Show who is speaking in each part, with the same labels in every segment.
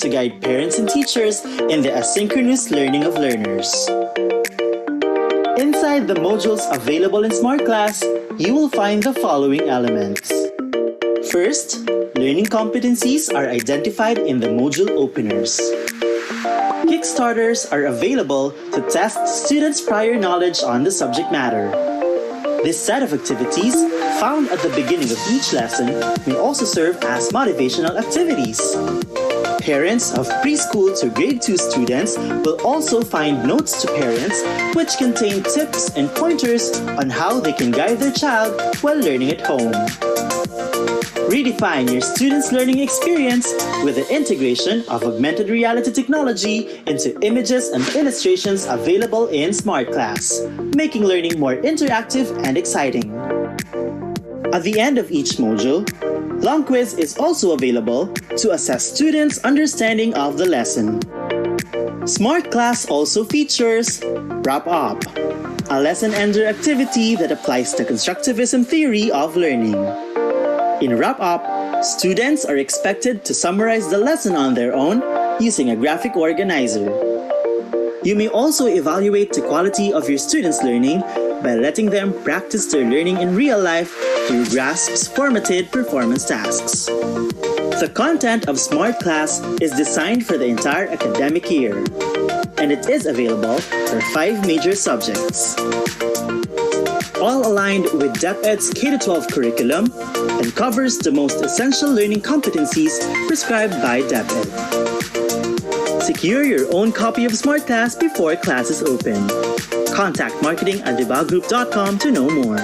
Speaker 1: to guide parents and teachers in the asynchronous learning of learners. Inside the modules available in Smart Class, you will find the following elements. First, learning competencies are identified in the module openers. Kickstarters are available to test students' prior knowledge on the subject matter. This set of activities, found at the beginning of each lesson, may also serve as motivational activities. Parents of preschool to grade 2 students will also find notes to parents which contain tips and pointers on how they can guide their child while learning at home. Redefine your students' learning experience with the integration of augmented reality technology into images and illustrations available in Smart Class, making learning more interactive and exciting. At the end of each module, Long Quiz is also available to assess students' understanding of the lesson. Smart Class also features Wrap Up, a lesson ender activity that applies the constructivism theory of learning. In Wrap Up, students are expected to summarize the lesson on their own using a graphic organizer. You may also evaluate the quality of your students' learning by letting them practice their learning in real life through GRASP's formative performance tasks. The content of Smart Class is designed for the entire academic year, and it is available for 5 major subjects. All aligned with DepEd's K-12 curriculum and covers the most essential learning competencies prescribed by DepEd. Secure your own copy of Smart Class before classes open. Contact marketing@debaugroup.com to know more.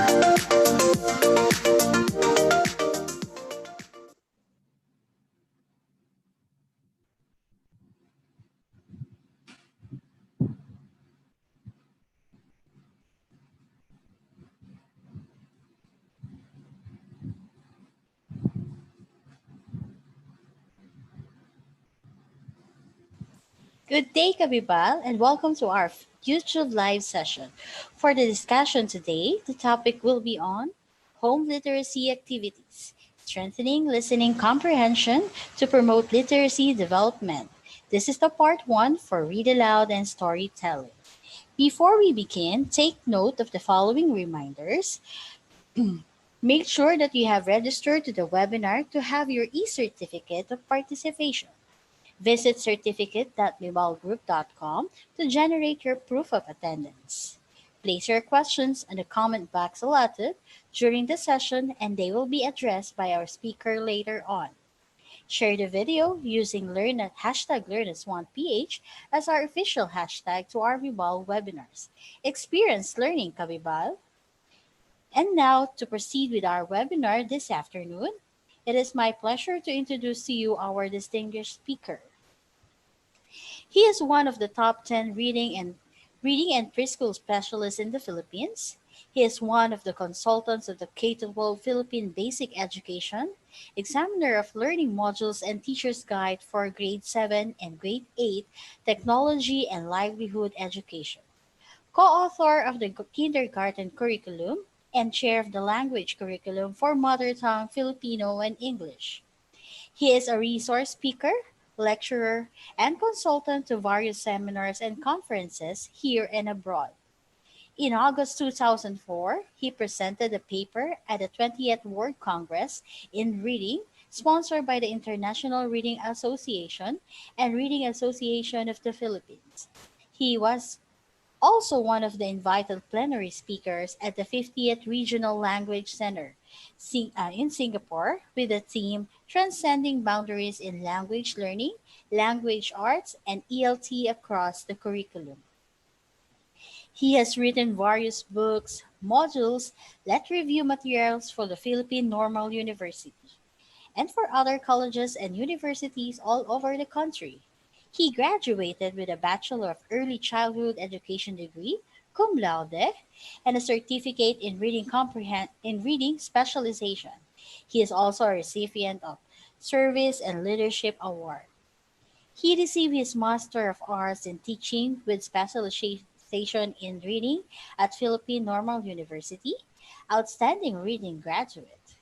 Speaker 2: Good day, Kabibal, and welcome to our YouTube live session. For the discussion today, the topic will be on home literacy activities, strengthening listening comprehension to promote literacy development. This is the part 1 for read aloud and storytelling. Before we begin, take note of the following reminders. Make sure that you have registered to the webinar to have your e-certificate of participation. Visit certificate.mibalgroup.com to generate your proof of attendance. Place your questions in the comment box allotted during the session and they will be addressed by our speaker later on. Share the video using #LearnAs1PH as our official hashtag to our Mibal webinars. Experience learning, Kabibal. And now, to proceed with our webinar this afternoon, it is my pleasure to introduce to you our distinguished speaker. He is one of the top 10 reading and preschool specialists in the Philippines. He is one of the consultants of the K-12 Philippine Basic Education, examiner of learning modules and teacher's guide for grade 7 and grade 8 technology and livelihood education, co-author of the kindergarten curriculum, and chair of the language curriculum for mother tongue Filipino and English. He is a resource speaker, lecturer, and consultant to various seminars and conferences here and abroad. In August 2004, he presented a paper at the 20th World Congress in Reading, sponsored by the International Reading Association and Reading Association of the Philippines. He was also one of the invited plenary speakers at the 50th Regional Language Center in Singapore with the theme Transcending Boundaries in Language Learning, Language Arts, and ELT across the curriculum. He has written various books, modules, let review materials for the Philippine Normal University and for other colleges and universities all over the country. He graduated with a Bachelor of Early Childhood Education degree, cum laude, and a certificate in reading specialization. He is also a recipient of Service and Leadership Award. He received his Master of Arts in Teaching with specialization in reading at Philippine Normal University, Outstanding Reading Graduate.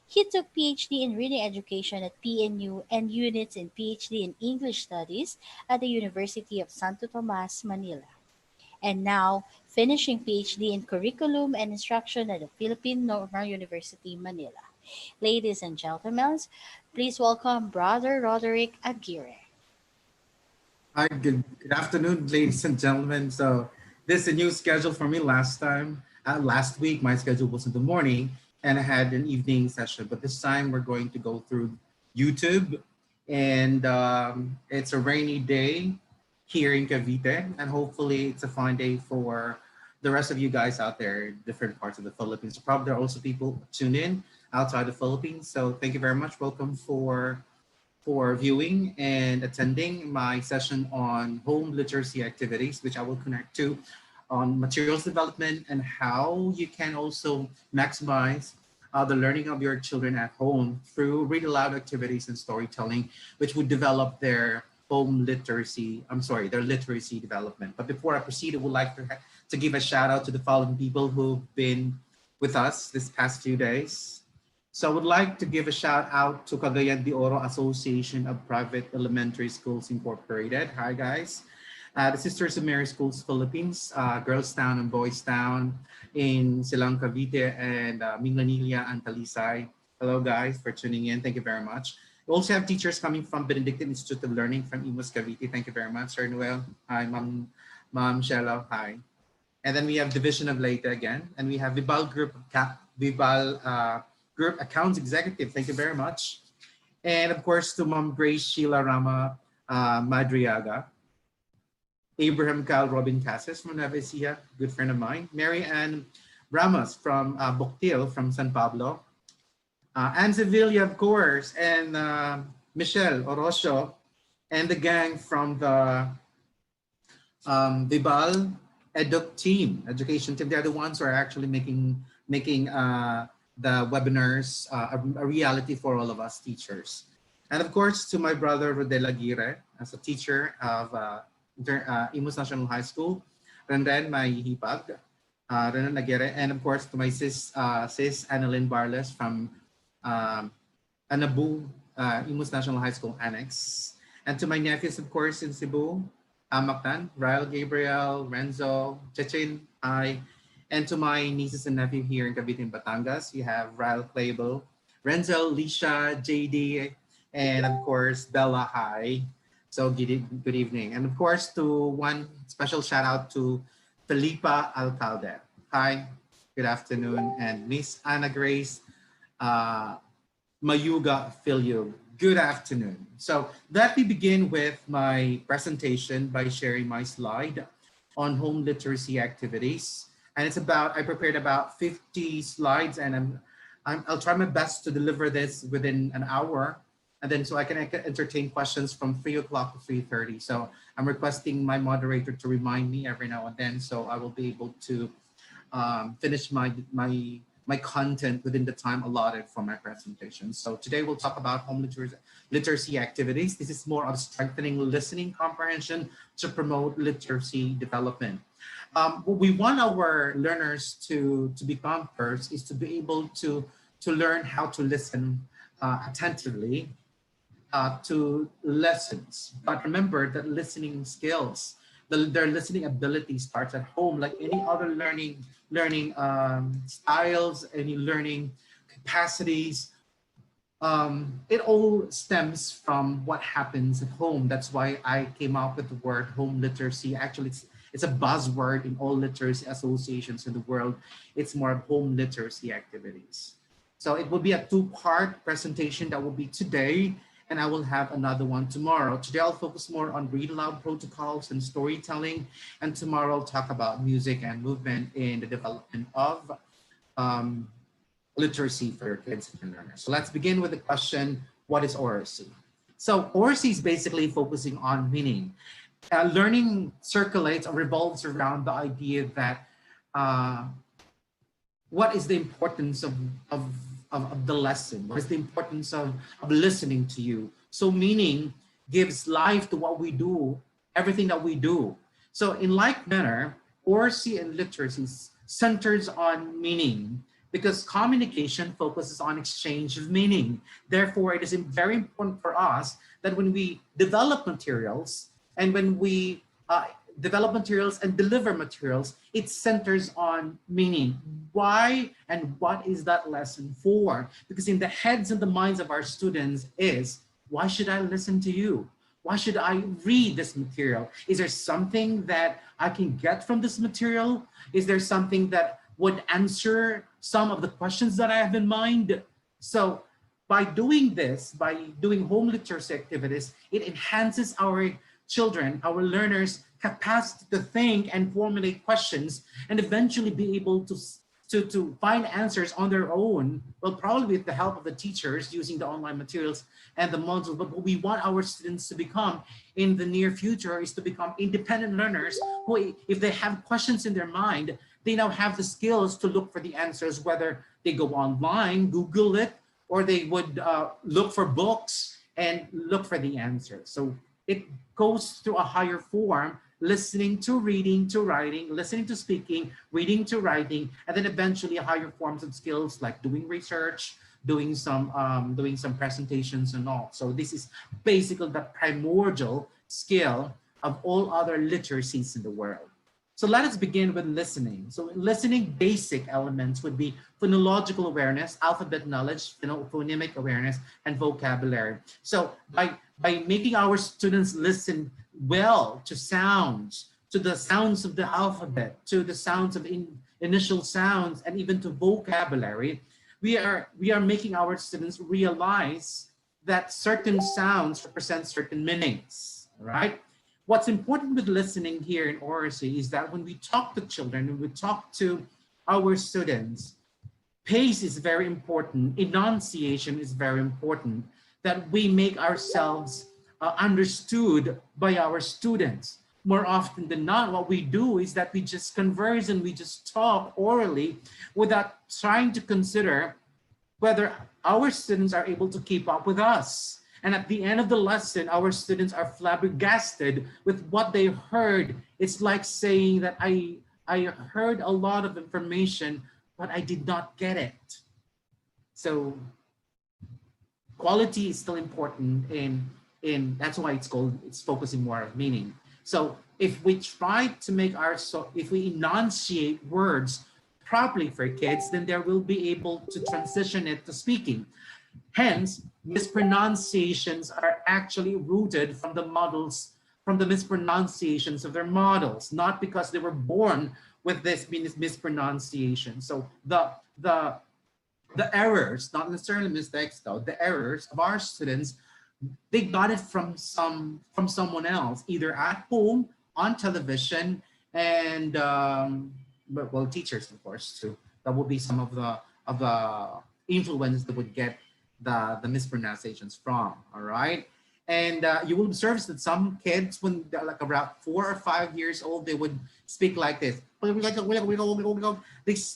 Speaker 2: He took PhD in Reading Education at PNU and units in PhD in English Studies at the University of Santo Tomas, Manila, and now finishing PhD in Curriculum and Instruction at the Philippine Normal University, Manila. Ladies and gentlemen, please welcome Brother Roderick Aguirre.
Speaker 3: Hi, good afternoon, ladies and gentlemen. So this is a new schedule for me. Last week, my schedule was in the morning, and I had an evening session. But this time, we're going to go through YouTube, and it's a rainy day here in Cavite, and hopefully, it's a fine day for the rest of you guys out there, in different parts of the Philippines. Probably there are also people tuned in outside the Philippines. So thank you very much. Welcome for viewing and attending my session on home literacy activities, which I will connect to on materials development and how you can also maximize the learning of your children at home through read aloud activities and storytelling, which would develop their their literacy development. But before I proceed, I would like to give a shout out to the following people who've been with us this past few days. So I would like to give a shout out to Cagayan de Oro Association of Private Elementary Schools Incorporated. Hi guys. The Sisters of Mary Schools Philippines, Girls Town and Boys Town in Silang Cavite and Minglanilla and Talisay. Hello guys for tuning in. Thank you very much. We also have teachers coming from Benedictine Institute of Learning from Imus Cavite. Thank you very much, Sir Noel. Hi, Ma'am Shelo. Hi. And then we have Division of Leyte again, and we have Vibal Group Accounts Executive. Thank you very much. And of course, to Mom Grace Sheila Rama Madriaga, Abraham Cal Robin Casas from Nueva Ecija, good friend of mine, Mary Ann Ramos from Boctil from San Pablo, Anne Sevilla, of course, and Michelle Orosio, and the gang from the Vibal education team. They're the ones who are actually making the webinars a reality for all of us teachers. And of course, to my brother Rodel Aguirre, as a teacher of Imus National High School, Renren, my hipag, Renan Aguirre, and of course to my sis Annalyn Barles from Anabu, Imus National High School Annex, and to my nephews, of course, in Cebu, Amaktan, Ryle Gabriel, Renzo, Chechin, I, and to my nieces and nephew here in Cavite and Batangas, we have Ryle Clable, Renzo, Lisha, JD, and of course, Bella, hi. So good evening. And of course, to one special shout out to Felipa Alcalde. Hi, good afternoon. And Miss Anna Grace Mayuga Filio. Good afternoon. So let me begin with my presentation by sharing my slide on home literacy activities. And I prepared about 50 slides, and I'll try my best to deliver this within an hour, and then so I can entertain questions from 3 o'clock to 3:30. So I'm requesting my moderator to remind me every now and then, so I will be able to finish my content within the time allotted for my presentation. So today we'll talk about home literacy activities. This is more of strengthening listening comprehension to promote literacy development. What we want our learners to become first is to be able to learn how to listen attentively to lessons. But remember that listening skills, their listening ability starts at home, like any other learning styles, any learning capacities. It all stems from what happens at home. That's why I came up with the word home literacy. Actually, it's a buzzword in all literacy associations in the world. It's more of home literacy activities. So it will be a two-part presentation that will be today, and I will have another one tomorrow. Today I'll focus more on read aloud protocols and storytelling, and tomorrow I'll talk about music and movement in the development of literacy for your kids and learners. So let's begin with the question, what is oracy? So oracy is basically focusing on meaning. Learning circulates or revolves around the idea that what is the importance of the lesson? What is the importance of listening to you? So meaning gives life to what we do, everything that we do. So in like manner, oracy and literacy centers on meaning because communication focuses on exchange of meaning. Therefore, it is very important for us that when we develop materials and when we develop materials and deliver materials, it centers on meaning. Why and what is that lesson for? Because in the heads and the minds of our students is, why should I listen to you? Why should I read this material? Is there something that I can get from this material? Is there something that would answer some of the questions that I have in mind? So by doing this, by doing home literacy activities, it enhances our children, our learners' capacity to think and formulate questions and eventually be able to find answers on their own, well, probably with the help of the teachers using the online materials and the modules. But what we want our students to become in the near future is to become independent learners who, if they have questions in their mind, they now have the skills to look for the answers, whether they go online, Google it, or they would look for books and look for the answers. So it goes through a higher form, listening to reading to writing, listening to speaking, reading to writing, and then eventually higher forms of skills like doing research, doing some presentations and all. So this is basically the primordial skill of all other literacies in the world. So let us begin with listening. So listening basic elements would be phonological awareness, alphabet knowledge, phonemic awareness, and vocabulary. So by making our students listen well to sounds, to the sounds of the alphabet, to the sounds of initial sounds, and even to vocabulary, we are making our students realize that certain sounds represent certain meanings, right? What's important with listening here in oracy is that when we talk to children, when we talk to our students, pace is very important, enunciation is very important, that we make ourselves understood by our students. More often than not, what we do is that we just converse and we just talk orally without trying to consider whether our students are able to keep up with us. And at the end of the lesson, our students are flabbergasted with what they heard. It's like saying that I heard a lot of information, but I did not get it. So quality is still important in that's why it's focusing more of meaning. So if we try to make if we enunciate words properly for kids, then they will be able to transition it to speaking. Hence, mispronunciations are actually rooted from the models, from the mispronunciations of their models, not because they were born with this mispronunciation. So the errors, not necessarily mistakes though, the errors of our students, they got it from someone else, either at home, on television, and well, teachers of course too. That would be some of the influence that would get the mispronunciations from. All right, and you will observe that some kids, when they're like around 4 or 5 years old, they would speak like this. The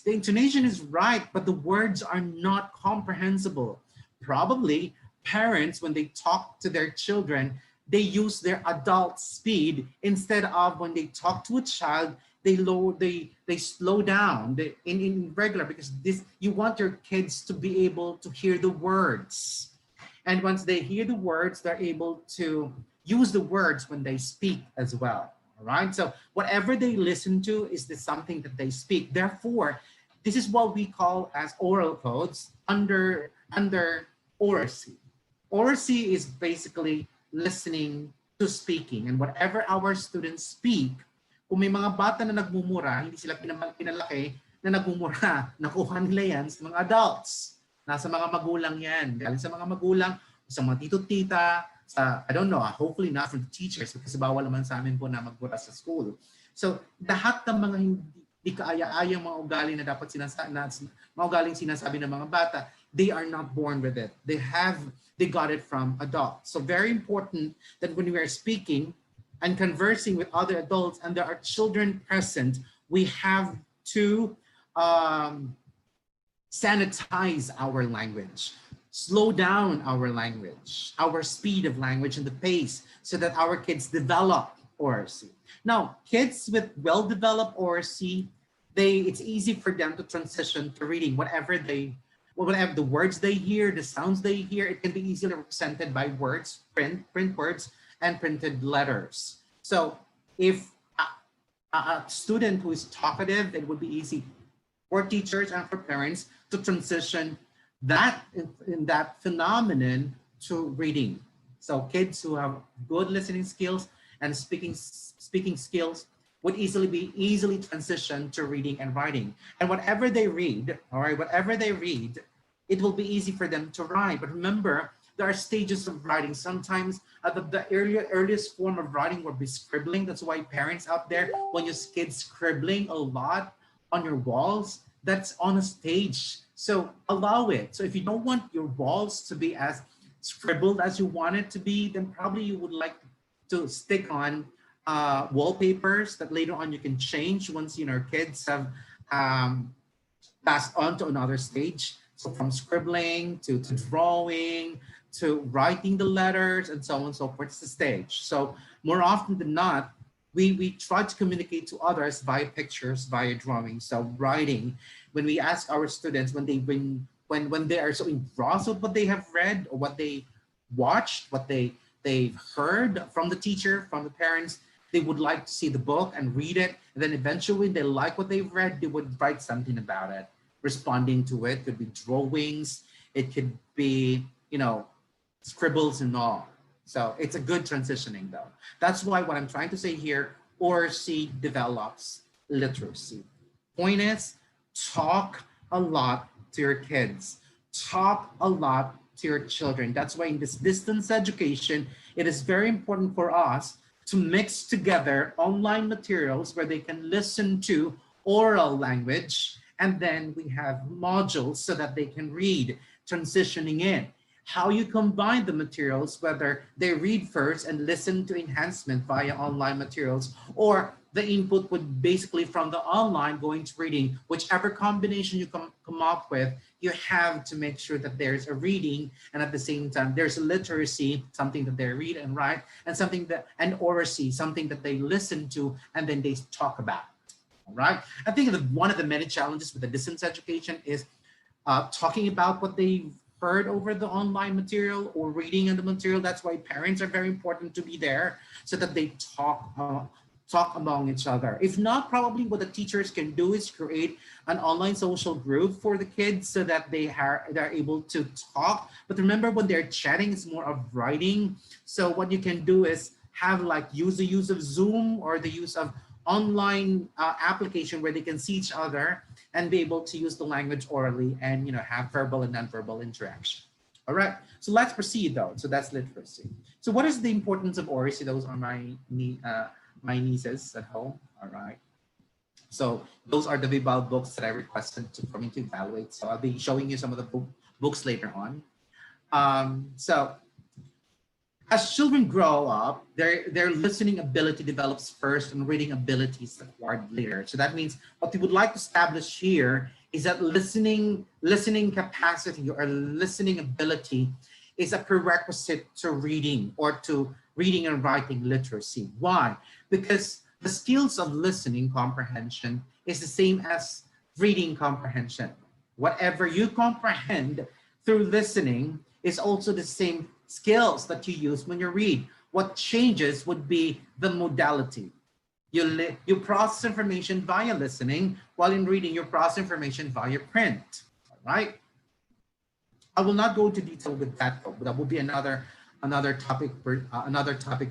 Speaker 3: intonation is right, but the words are not comprehensible. Probably parents, when they talk to their children, they use their adult speed instead of when they talk to a child, they slow down in regular, because you want your kids to be able to hear the words. And once they hear the words, they're able to use the words when they speak as well. All right. So whatever they listen to is something that they speak. Therefore, this is what we call as oral codes under oracy. Oracy is basically listening to speaking, and whatever our students speak, kung may mga bata na nagmumura, hindi sila pinalaki na nagmumura, nakuha nila yan sa mga adults. Nasa mga magulang yan. Galing sa mga magulang, sa mga tito-tita, sa, I don't know, hopefully not from the teachers, kasi bawal naman sa amin po na magmura sa school. So, lahat ng mga hindi kaaya-ayang mga ugali na dapat mga ugaling sinasabi ng mga bata, they are not born with it. They got it from adults. So very important that when we are speaking and conversing with other adults and there are children present, we have to sanitize our language, slow down our language, our speed of language and the pace, so that our kids develop oracy. Now, kids with well-developed oracy it's easy for them to transition to reading whatever the words they hear, the sounds they hear. It can be easily represented by words, print words, and printed letters. So if a student who is talkative, it would be easy for teachers and for parents to transition that in that phenomenon to reading. So kids who have good listening skills and speaking skills would easily transition to reading and writing. And whatever they read, all right, whatever they read, it will be easy for them to write. But remember, there are stages of writing. Sometimes the earliest form of writing will be scribbling. That's why parents out there, when you see kids scribbling a lot on your walls, that's on a stage. So allow it. So if you don't want your walls to be as scribbled as you want it to be, then probably you would like to stick on wallpapers that later on you can change once kids have passed on to another stage. So from scribbling to drawing to writing the letters and so on and so forth, it's the stage. So more often than not, we try to communicate to others via pictures, via drawing. So writing, when we ask our students, when they are so engrossed with what they have read or what they watched, what they've heard from the teacher, from the parents, they would like to see the book and read it. And then eventually they like what they've read, they would write something about it, responding to it. Could be drawings, it could be, scribbles and all. So it's a good transitioning though. That's why what I'm trying to say here, oracy develops literacy. Point is, talk a lot to your kids. Talk a lot to your children. That's why in this distance education, it is very important for us to mix together online materials where they can listen to oral language, and then we have modules so that they can read, transitioning in. How you combine the materials, whether they read first and listen to enhancement via online materials, or the input would basically from the online going to reading, whichever combination you come up with, you have to make sure that there's a reading and at the same time there's a literacy, something that they read and write, and oracy, something that they listen to and then they talk about. All right. I think one of the many challenges with the distance education is talking about what they've heard over the online material or reading in the material. That's why parents are very important to be there so that they talk among each other. If not, probably what the teachers can do is create an online social group for the kids so that they're able to talk. But remember, when they're chatting, it's more of writing. So what you can do is have use the use of Zoom or the use of online application where they can see each other and be able to use the language orally and have verbal and nonverbal interaction. All right, so let's proceed though. So that's literacy. So what is the importance of oracy? Those are my nieces at home. All right, so those are the Vibal books that I requested for me to evaluate. So I'll be showing you some of the books later on. So as children grow up, their listening ability develops first and reading abilities acquired later. So that means what we would like to establish here is that listening capacity or listening ability is a prerequisite to reading or to reading and writing literacy. Why? Because the skills of listening comprehension is the same as reading comprehension. Whatever you comprehend through listening is also the same skills that you use when you read. What changes would be the modality. You process information via listening, while in reading you process information via print. All right. I will not go into detail with that though, but that will be another topic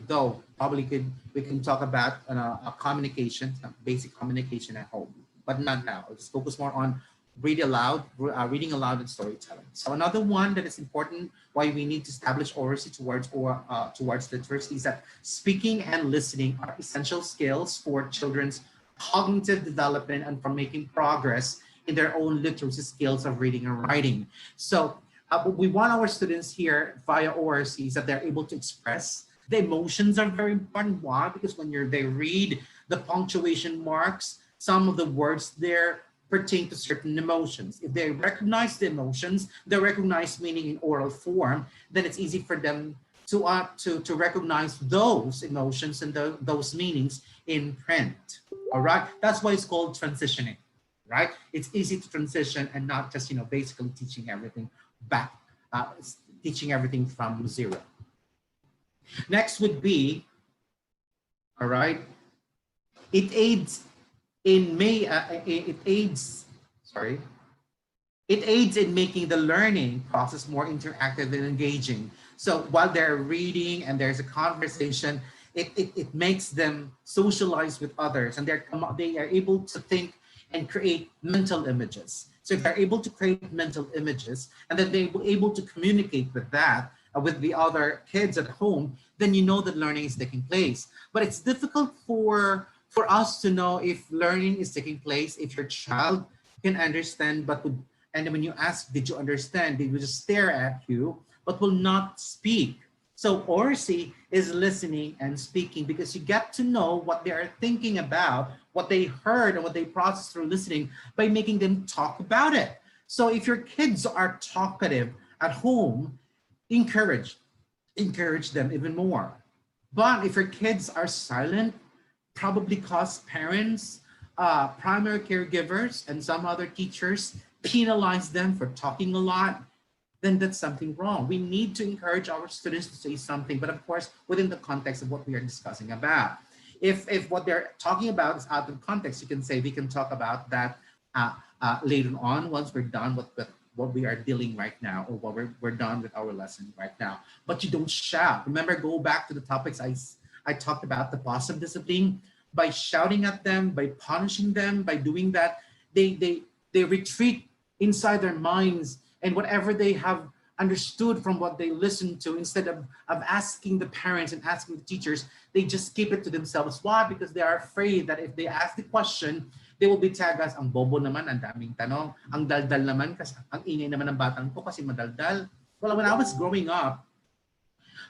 Speaker 3: though. Probably we can talk about a communication, basic communication at home, but not now. Let's focus more on reading aloud and storytelling. So another one that is important, why we need to establish oracy towards literacy, is that speaking and listening are essential skills for children's cognitive development and for making progress in their own literacy skills of reading and writing. So we want our students here via oracy is that they're able to express. The emotions are very important. Why? Because when they read the punctuation marks, some of the words there pertain to certain emotions. If they recognize the emotions, they recognize meaning in oral form, then it's easy for them to recognize those emotions and those meanings in print. All right, that's why it's called transitioning. right? It's easy to transition and not just, basically teaching everything back, uh, teaching everything from zero. Next would be, all right, it aids in may it aids sorry it aids in making the learning process more interactive and engaging. So while they're reading and there's a conversation, it makes them socialize with others, and they are able to think and create mental images. So if they're able to create mental images and then they're able to communicate with that, with the other kids at home, then you know that learning is taking place. But it's difficult for us to know if learning is taking place if your child can understand, and when you ask, did you understand? They will just stare at you, but will not speak. So oracy is listening and speaking, because you get to know what they are thinking about, what they heard, and what they processed through listening by making them talk about it. So if your kids are talkative at home, encourage, encourage them even more. But if your kids are silent, probably cause parents, primary caregivers, and some other teachers penalize them for talking a lot, then that's something wrong. We need to encourage our students to say something, but of course, within the context of what we are discussing about. If what they're talking about is out of context, you can say we can talk about that later on once we're done with what we are dealing right now, or what we're done with our lesson right now. But you don't shout. Remember, go back to the topics I talked about, the positive discipline. By shouting at them, by punishing them, by doing that, they retreat inside their minds, and whatever they have understood from what they listened to, instead of asking the parents and asking the teachers, they just keep it to themselves. Why? Because they are afraid that if they ask the question, they will be tagged as, ang bobo naman, ang daming tanong, ang daldal naman, kasi ang ingay naman ng batang ko kasi madaldal. Well, when I was growing up,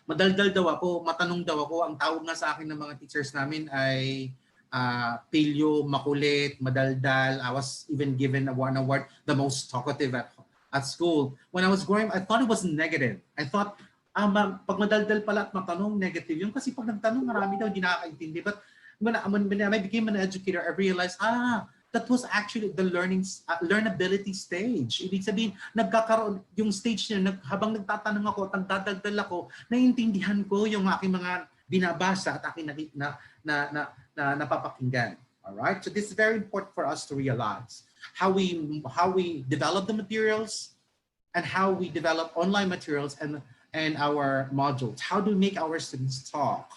Speaker 3: madaldal daw ako, matanong daw ako. Ang tawag nga sa akin ng mga teachers namin ay pilyo, makulit, madaldal. I was even given one award, the most talkative at school. When I was growing, I thought it was negative. I thought, pag madaldal pala at matanong, negative yun. Kasi pag nagtanong, marami daw hindi nakakaintindi. But when I became an educator, I realized, that was actually the learnability stage. Ibig sabihin, nagkakaroon yung stage niya, habang nagtatanong ako at nagdadaldal ako, naiintindihan ko yung aking mga binabasa at aking napapakinggan. All right? So this is very important for us to realize how we develop the materials, and how we develop online materials and our modules. How do we make our students talk?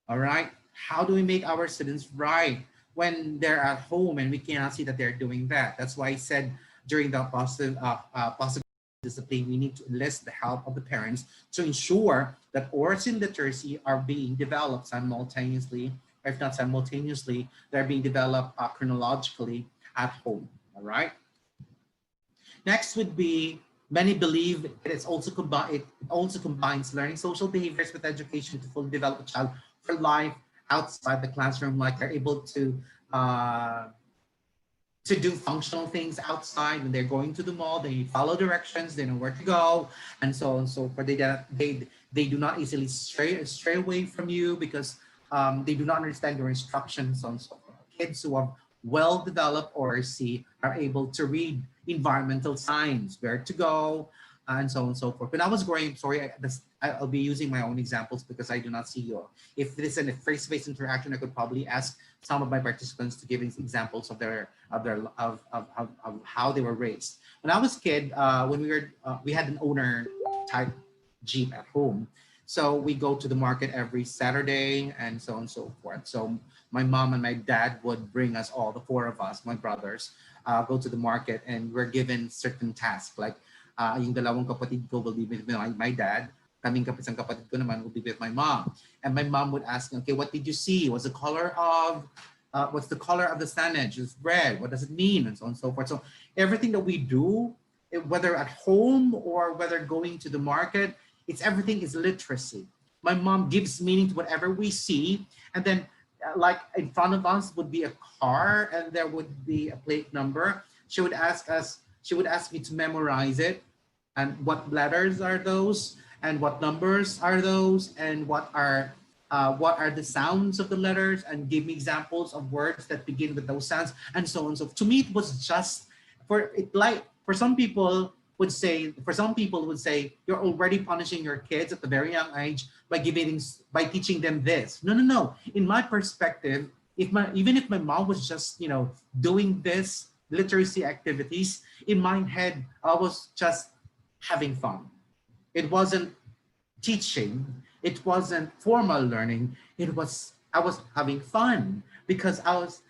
Speaker 3: All right? How do we make our students write when they're at home and we cannot see that they're doing that? That's why I said during the positive discipline, we need to enlist the help of the parents to ensure that oracy and literacy are being developed simultaneously, or if not simultaneously, they're being developed chronologically at home. All right. Next would be, many believe it also combines learning social behaviors with education to fully develop a child for life outside the classroom. Like they're able to do functional things outside. When they're going to the mall, they follow directions, they know where to go, and so on and so forth. They do not easily stray away from you, because they do not understand your instructions, so on and so forth. Kids who are well-developed oracy are able to read environmental signs, where to go, and so on and so forth. When I was growing, I'll be using my own examples because I do not see you. If this is a face-to-face interaction, I could probably ask some of my participants to give examples of how they were raised. When I was a kid, when we had an owner type Jeep at home. So we go to the market every Saturday and so on and so forth. So my mom and my dad would bring us, all the four of us, my brothers, go to the market, and we're given certain tasks. Like yung dalawang kapatid ko will be with my dad. Kaming isang kapatid ko naman will be with my mom. And my mom would ask, okay, what did you see? What's the color of the signage? It's red. What does it mean? And so on and so forth. So everything that we do, whether at home or whether going to the market, everything is literacy. My mom gives meaning to whatever we see, and then like in front of us would be a car, and there would be a plate number. She would ask me to memorize it, and what letters are those, and what numbers are those, and what are what are the sounds of the letters, and give me examples of words that begin with those sounds, and so on. So to me, it was just for some people would say you're already punishing your kids at a very young age by teaching them this. No, no, no. In my perspective, even if my mom was just doing this literacy activities, in my head I was just having fun. It wasn't teaching, it wasn't formal learning. I was having fun because I was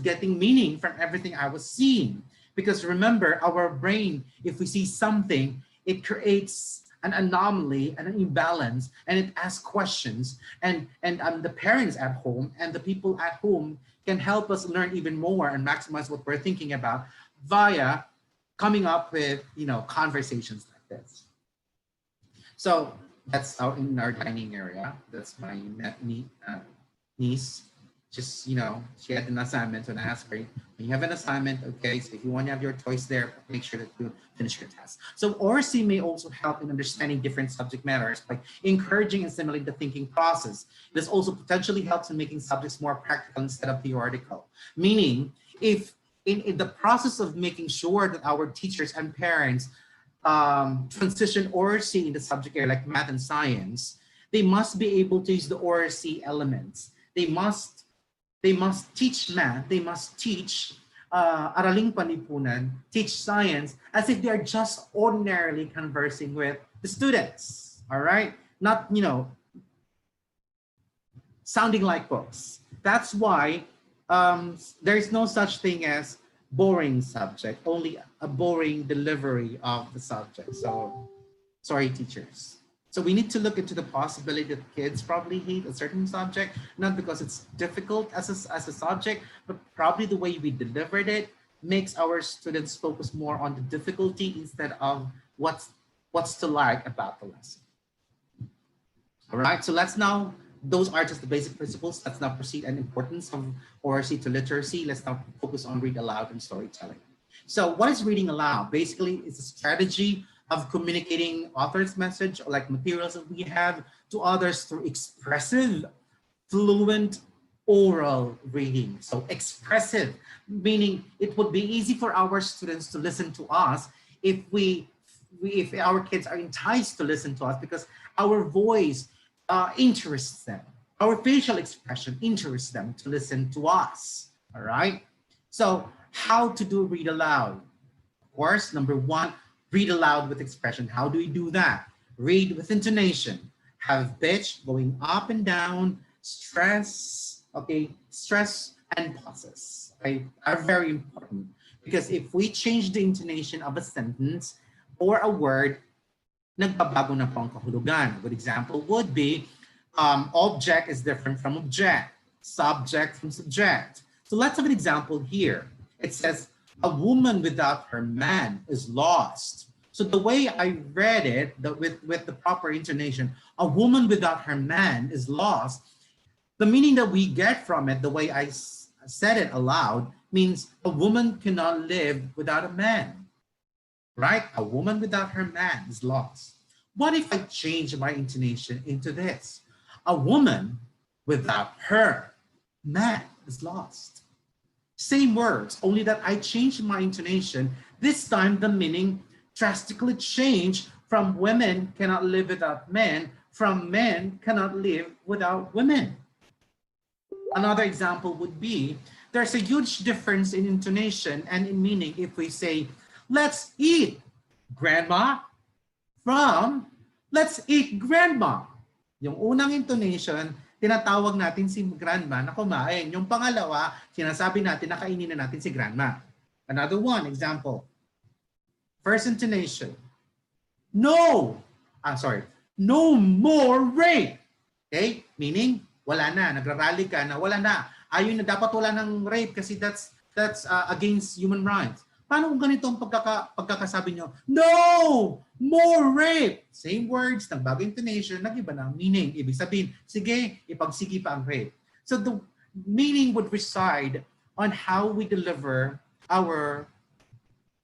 Speaker 3: getting meaning from everything I was seeing. Because remember, our brain, if we see something, it creates an anomaly and an imbalance, and it asks questions. And the parents at home and the people at home can help us learn even more and maximize what we're thinking about via coming up with conversations like this. So that's out in our dining area. That's my niece. Just, she had an assignment, and I asked her, when you have an assignment, okay, so if you want to have your toys there, make sure that you finish your task. So ORC may also help in understanding different subject matters by encouraging and stimulating the thinking process. This also potentially helps in making subjects more practical instead of theoretical. Meaning, if in the process of making sure that our teachers and parents transition ORC in the subject area like math and science, they must be able to use the ORC elements. They must teach math, they must teach araling panlipunan, teach science, as if they are just ordinarily conversing with the students, all right? Not, sounding like books. That's why there is no such thing as boring subject, only a boring delivery of the subject. So, sorry, teachers. So we need to look into the possibility that kids probably hate a certain subject, not because it's difficult as a subject, but probably the way we delivered it makes our students focus more on the difficulty instead of what's to like about the lesson. All right, so those are just the basic principles. Let's now proceed and importance of ORC to literacy. Let's now focus on read aloud and storytelling. So what is reading aloud? Basically, it's a strategy of communicating author's message, or like materials that we have, to others through expressive, fluent, oral reading. So expressive, meaning it would be easy for our students to listen to us if our kids are enticed to listen to us because our voice interests them. Our facial expression interests them to listen to us, all right? So how to do read aloud? Of course, number one, read aloud with expression. How do we do that? Read with intonation. Have pitch going up and down, stress, okay? Stress and pauses, right? Are very important because if we change the intonation of a sentence or a word, nagbabago na po ang kahulugan. A good example would be object is different from object, subject from subject. So let's have an example here. It says, a woman without her man is lost. So the way I read it, with the proper intonation, a woman without her man is lost. The meaning that we get from it, the way I said it aloud, means a woman cannot live without a man, right? A woman without her man is lost. What if I change my intonation into this? A woman without her man is lost. Same words, only that I changed my intonation. This time, the meaning drastically changed from women cannot live without men, from men cannot live without women. Another example would be, there's a huge difference in intonation and in meaning if we say, let's eat, grandma, from let's eat, grandma. Yung unang intonation, tinatawag natin si grandma na kumain. Yung pangalawa, sinasabi natin na kainin na natin si grandma. Another one, example. First intonation. No more rape. Okay? Meaning, wala na. Nagrarally ka na, wala na. Ayun na, dapat wala ng rape kasi that's against human rights. Paano kung ganito ang pagkakasabi nyo? No! More rape! Same words, nagbago intonation, nag-iba na ang meaning. Ibig sabihin, sige, ipagsigi pa ang rape. So the meaning would reside on how we deliver our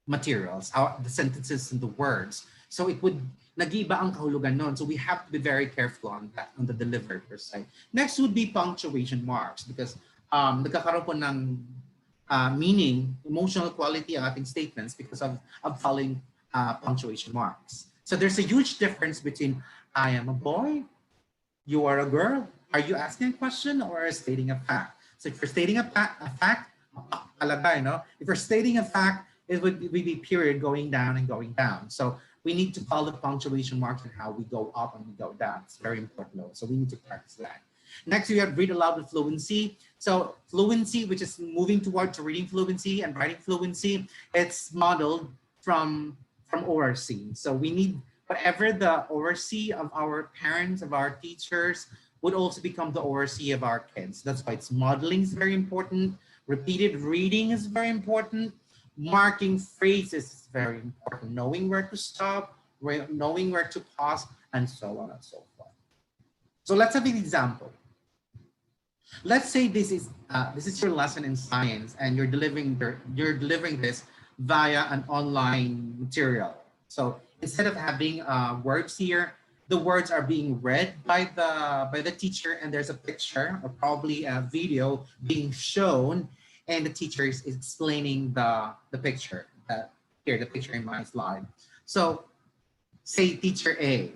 Speaker 3: materials, the sentences and the words. So it would nag-iiba ang kahulugan nun. So we have to be very careful on that, on the delivery per se. Next would be punctuation marks because nagkakaroon po ng meaning, emotional quality ang ating statements because of following punctuation marks. So there's a huge difference between I am a boy, you are a girl. Are you asking a question or stating a fact? So if you're stating a fact, alagay, no? If you're stating a fact, it would be period going down and going down. So we need to follow punctuation marks and how we go up and we go down. It's very important. So we need to practice that. Next, we have read aloud with fluency. So fluency, which is moving towards reading fluency and writing fluency, it's modeled from ORC. So we need whatever the ORC of our parents, of our teachers, would also become the ORC of our kids. That's why it's modeling is very important. Repeated reading is very important. Marking phrases is very important. Knowing where to stop, knowing where to pause, and so on and so forth. So let's have an example. Let's say this is your lesson in science, and you're delivering this via an online material. So instead of having words here, the words are being read by the teacher, and there's a picture or probably a video being shown, and the teacher is explaining the picture. Here, the picture in my slide. So, say teacher A.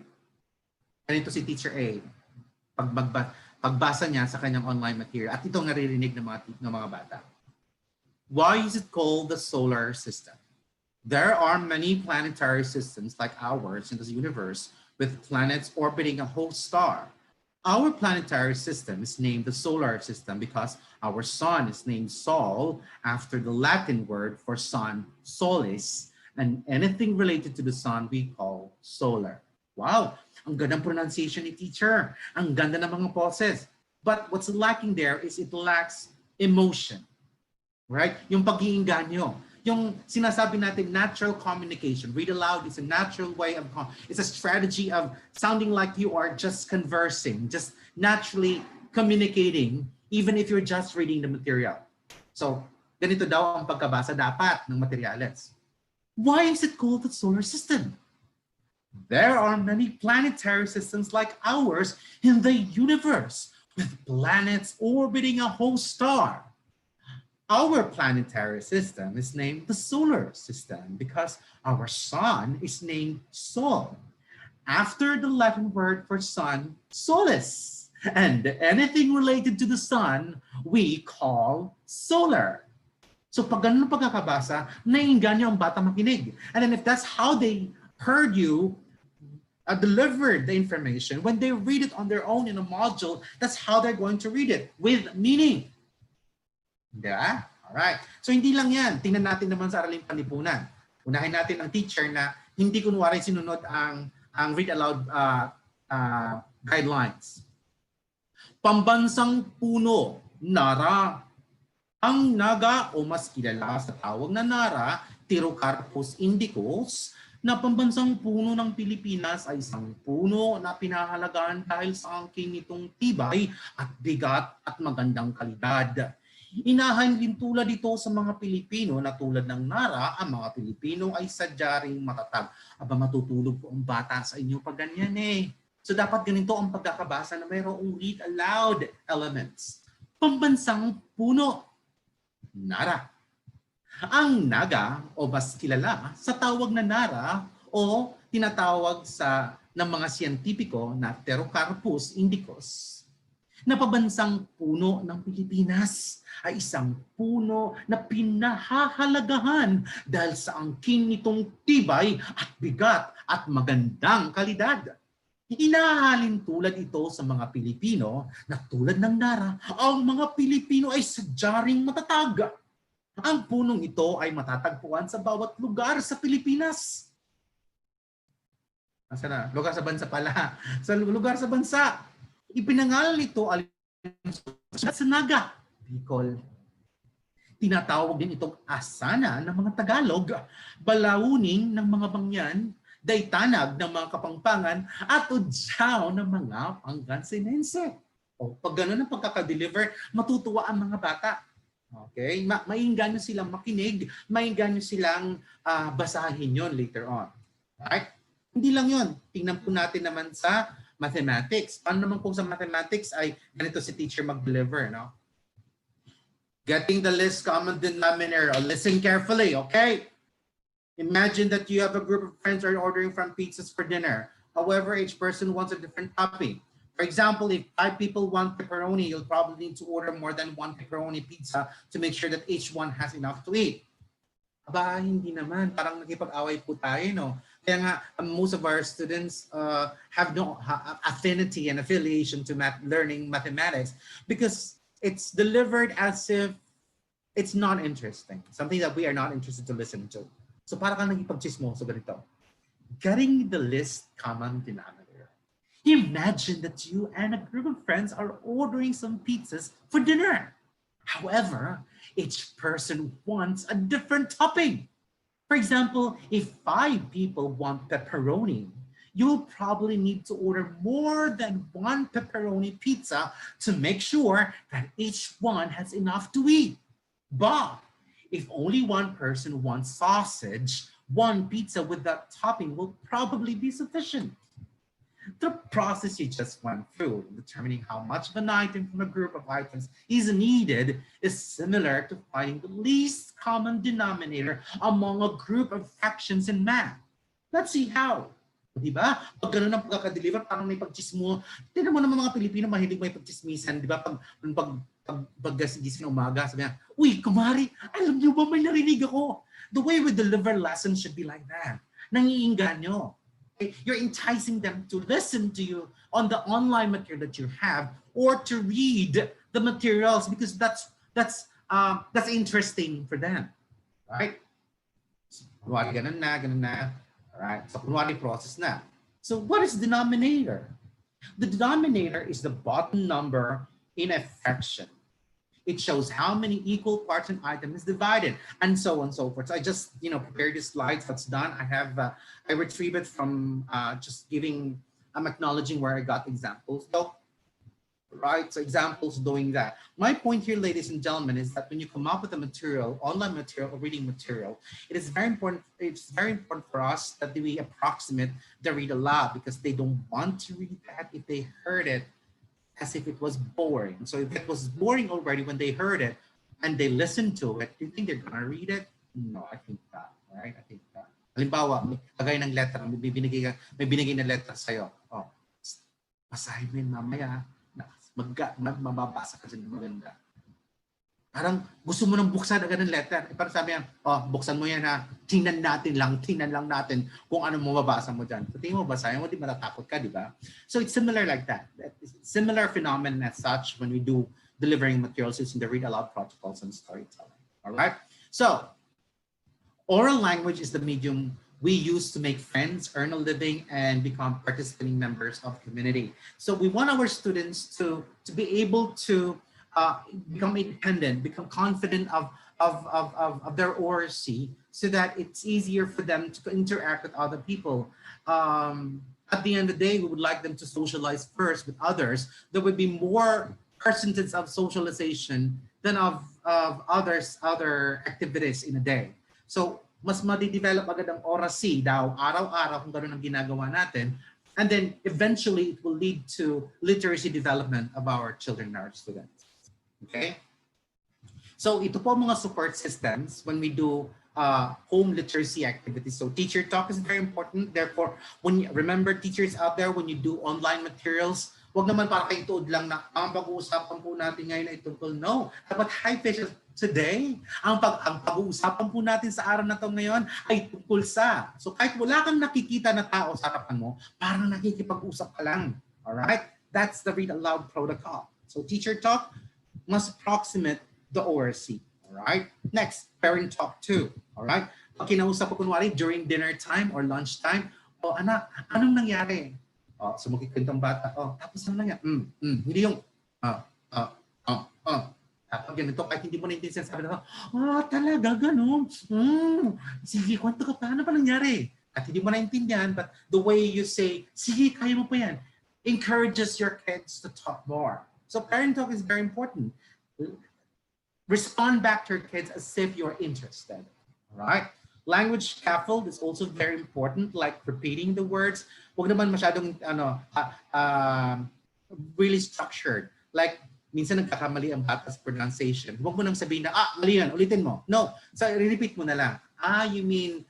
Speaker 3: Ganito si teacher A. Pagbasa niya sa kanyang online material, at ito naririnig ng mga bata. Why is it called the solar system? There are many planetary systems like ours in this universe with planets orbiting a whole star. Our planetary system is named the solar system because our sun is named Sol after the Latin word for sun, solis, and anything related to the sun we call solar. Wow, ang ganda ng pronunciation ni teacher. Ang ganda ng mga poses. But what's lacking there is it lacks emotion. Right? Yung pag-iinganyo. Yung sinasabi natin natural communication. Read aloud is a natural way of, it's a strategy of sounding like you are just conversing, just naturally communicating, even if you're just reading the material. So, ganito daw ang pagkabasa dapat ng materyales. Why is it called the solar system? There are many planetary systems like ours in the universe, with planets orbiting a whole star. Our planetary system is named the solar system because our sun is named Sol, after the Latin word for sun, solis. And anything related to the sun, we call solar. So pag ganun ang pagkakabasa, naiinganyo ang bata makinig. And then if that's how they heard you deliver the information, when they read it on their own in a module, that's how they're going to read it, with meaning. Diba? Alright. So hindi lang yan. Tingnan natin naman sa Araling Panlipunan. Unahin natin ang teacher na hindi kunwari sinunod ang read aloud guidelines. Pambansang puno, Nara. Ang naga o mas kilala sa tawag na Nara, Tirocarpus indicus, na pambansang puno ng Pilipinas ay isang puno na pinahalagaan dahil sa angking nitong tibay at bigat at magandang kalidad. Inahalin tulad dito sa mga Pilipino na tulad ng Nara, ang mga Pilipino ay sadya ring matatag. Aba, matutulog po ang bata sa inyo pag ganyan eh. So dapat ganito ang pagkakabasa na mayroong read aloud elements. Pambansang puno, Nara. Ang naga o mas kilala sa tawag na Nara o tinatawag ng mga siyentipiko na Pterocarpus indicus, na pabansang puno ng Pilipinas ay isang puno na pinahahalagahan dahil sa angkin nitong tibay at bigat at magandang kalidad. Inahalin tulad ito sa mga Pilipino na tulad ng Nara, ang mga Pilipino ay sadyaring matatag. Ang punong ito ay matatagpuan sa bawat lugar sa Pilipinas. Asa na? Lugar sa bansa pala. Sa lugar sa bansa. Ipinangalan ito sa Naga, Bicol. Tinatawag din itong asana ng mga Tagalog, balawuning ng mga Bangyan, daytanag ng mga Kapampangan, at udyaw ng mga Pangansinense. O, pag gano'n ang pagkakadeliver, matutuwa ang mga bata. Okay? Mainggan nyo silang makinig, mainggan nyo silang basahin yon later on. Right? Hindi lang yun. Tingnan po natin naman sa mathematics. Paano naman kung sa mathematics ay ganito si teacher mag-deliver, no? Getting the least common denominator. Listen carefully, okay? Imagine that you have a group of friends are ordering from pizzas for dinner. However, each person wants a different topping. For example, if 5 people want pepperoni, you'll probably need to order more than 1 pepperoni pizza to make sure that each one has enough to eat. Aba, hindi naman. Parang nakipag-away po tayo, no? Kaya nga, most of our students have no affinity and affiliation to learning mathematics because it's delivered as if it's not interesting. Something that we are not interested to listen to. So para kang nagipag-chismoso ganito. Getting the least common denominator. Imagine that you and a group of friends are ordering some pizzas for dinner. However, each person wants a different topping. For example, if 5 people want pepperoni, you'll probably need to order more than 1 pepperoni pizza to make sure that each one has enough to eat. But if only one person wants sausage, 1 pizza with that topping will probably be sufficient. The process you just went through, determining how much of an item from a group of items is needed, is similar to finding the least common denominator among a group of fractions in math. Let's see how. Diba? Pag ganun ang pagkakadeliver, parang may pagchismo. Tignan mo naman mga Pilipino, mahilig may pagchismisan. Diba? Paggising umaga, sabi niya, uy, kumari, alam niyo ba, may narinig ako. The way we deliver lessons should be like that. Nangiinganyo. You're enticing them to listen to you on the online material that you have or to read the materials because that's interesting for them, right? So, kunwari ganun na, right? So kunwari process na. So what is denominator? The denominator is the bottom number in a fraction. It shows how many equal parts an item is divided, and so on and so forth. So I just, prepared the slides. That's done. I have, I retrieve it from just giving, I'm acknowledging where I got examples. So, right, so examples doing that. My point here, ladies and gentlemen, is that when you come up with a material, online material or reading material, it is very important. It's very important for us that we approximate the read aloud because they don't want to read that if they heard it as if it was boring. So if it was boring already when they heard it and they listened to it, do you think they're gonna read it? No, I think not, right? I think not. Halimbawa, may kagaya ng letter, may binigay na letter sa'yo. Oh, basahin mo yun mamaya. Mababasa ka dyan maganda. Parang gusto mo nang buksan agad ng letter. Parang sabi yan, buksan mo yan ha. Tingnan lang natin kung ano mo mabasa mo dyan. So tingnan mo, basahin mo, di matatakot ka, di ba? So it's similar like that. Similar phenomenon as such when we do delivering materials using the read aloud protocols and storytelling. All right? So oral language is the medium we use to make friends, earn a living, and become participating members of community. So we want our students to be able to become independent, become confident of their oracy so that it's easier for them to interact with other people. At the end of the day, we would like them to socialize first with others. There would be more percentage of socialization than of other activities in a day. So mas madidevelop agad ang oracy daw, araw-araw kung gano'n ang ginagawa natin. And then eventually it will lead to literacy development of our children and our students. Okay? So ito po mga support systems when we do home literacy activities. So teacher talk is very important. Therefore, remember teachers out there, when you do online materials, wag naman para kayo tuod lang na ang pag-uusapan po natin ngayon ay tungkol. No, dapat high pitch today. Ang pag-uusapan po natin sa araw na to ngayon ay tungkol sa. So kahit wala kang nakikita na tao sa harapan mo, parang nakikipag-usap ka lang. Alright? That's the read aloud protocol. So teacher talk must approximate the ORC. Alright? Next, parent talk too. Alright? Pag kinausap ko kunwari during dinner time or lunch time, anak, anong nangyari? So magkikwentong bata, tapos ano nangyari? Hindi yung, tapos ganito, kahit hindi mo naintindihan, sabi na, talaga, ganun. Sige, kwento ka pa, ano pa nangyari? At hindi mo naintindihan, but the way you say, sige, kaya mo pa yan, encourages your kids to talk more. So parent talk is very important. Respond back to your kids as if you're interested. All right? Language scaffold is also very important, like repeating the words. Huwag naman masyadong really structured. Like, minsan nagkakamali ang bata sa pronunciation. Huwag mo nang sabihin na, mali yan, ulitin mo. No, so repeat mo na lang. You mean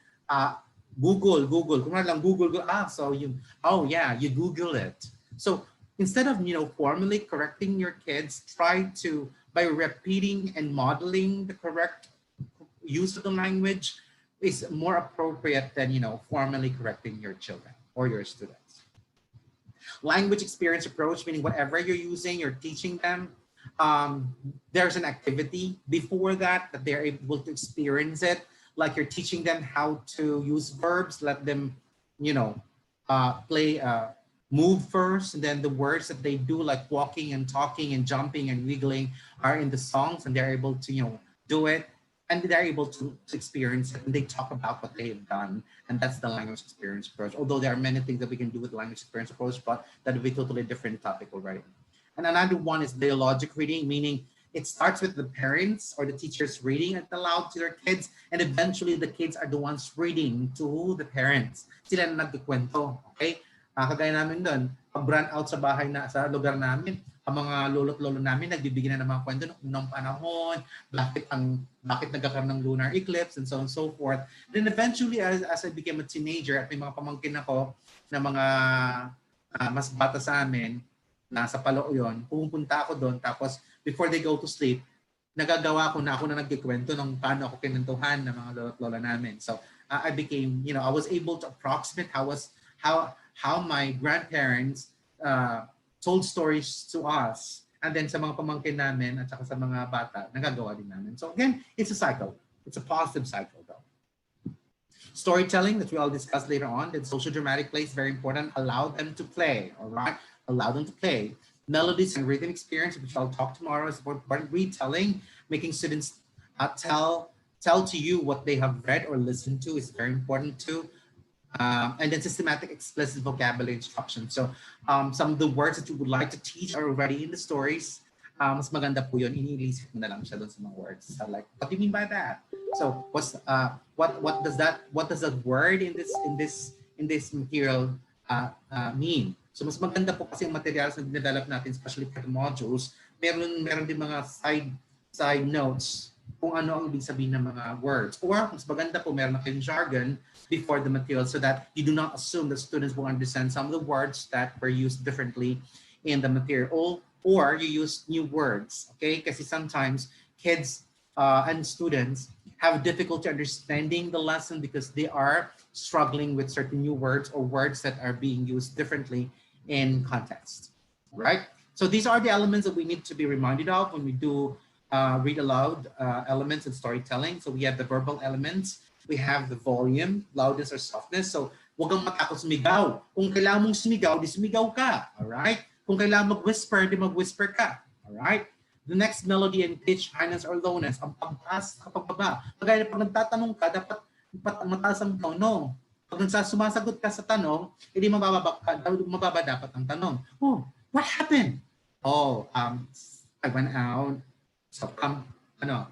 Speaker 3: Google. Kung lang Google, so you, oh yeah, you Google it. So instead of, formally correcting your kids, try to, by repeating and modeling the correct use of the language, is more appropriate than, formally correcting your children or your students. Language experience approach, meaning whatever you're using, you're teaching them, there's an activity before that they're able to experience it. Like you're teaching them how to use verbs, let them, play, move first, and then the words that they do, like walking and talking and jumping and wiggling, are in the songs, and they're able to, do it. And they're able to experience it, and they talk about what they have done, and that's the language experience approach. Although there are many things that we can do with the language experience approach, but that would be a totally different topic already. And another one is dialogic reading, meaning it starts with the parents or the teachers reading it aloud to their kids, and eventually the kids are the ones reading to the parents. Sila na nagkukwento, okay? Kagaya namin doon, pag-brand out sa bahay na sa lugar namin, ang mga lolo't lolo namin nagbibigay na ng mga kwento ng unang panahon, bakit nagkakaroon ng lunar eclipse, and so on and so forth. Then eventually, as I became a teenager at may mga pamangkin ako na mga mas bata sa amin, nasa Palo yun, pumunta ako doon, tapos before they go to sleep, nagagawa ko na ako na nagkikwento ng paano ako kinentuhan ng mga lolo't lola namin. So I became, I was able to approximate how my grandparents told stories to us, and then sa mga pamangkin namin at saka sa mga bata, nagagawa din namin. So again, it's a cycle. It's a positive cycle though. Storytelling, that we all discuss later on, then social dramatic play is very important. Allow them to play, all right? Allow them to play. Melodies and rhythm experience, which I'll talk tomorrow, is important. Retelling, making students tell to you what they have read or listened to is very important too. And then systematic explicit vocabulary instruction. So some of the words that you would like to teach are already in the stories. Mas maganda po yun, iniisip mo na lang siya doon sa mga words. So like, what do you mean by that? So what does that word in this material mean? So mas maganda po kasi yung materials na develop natin, especially for the modules, meron din mga side notes kung ano ang ibig sabihin ng mga words. Or mas maganda po, meron na kayong jargon before the material so that you do not assume that students will understand some of the words that were used differently in the material, or you use new words, okay? Kasi sometimes kids and students have difficulty understanding the lesson because they are struggling with certain new words or words that are being used differently in context, right? So these are the elements that we need to be reminded of when we do read aloud elements in storytelling. So we have the verbal elements, we have the volume, loudness or softness. So huwag kang matakot sumigaw. Kung kailangan mong sumigaw, di sumigaw ka. Alright? Kung kailangan mag-whisper, di mag-whisper ka. Alright? The next, melody and pitch, highness or lowness. Ang pagtaas, pagbaba. Kagaya pag nagtatanong ka, dapat mataas ang tono. Pag sumasagot ka sa tanong, hindi mababa dapat ang tanong. Oh, what happened? Oh, I went out. So,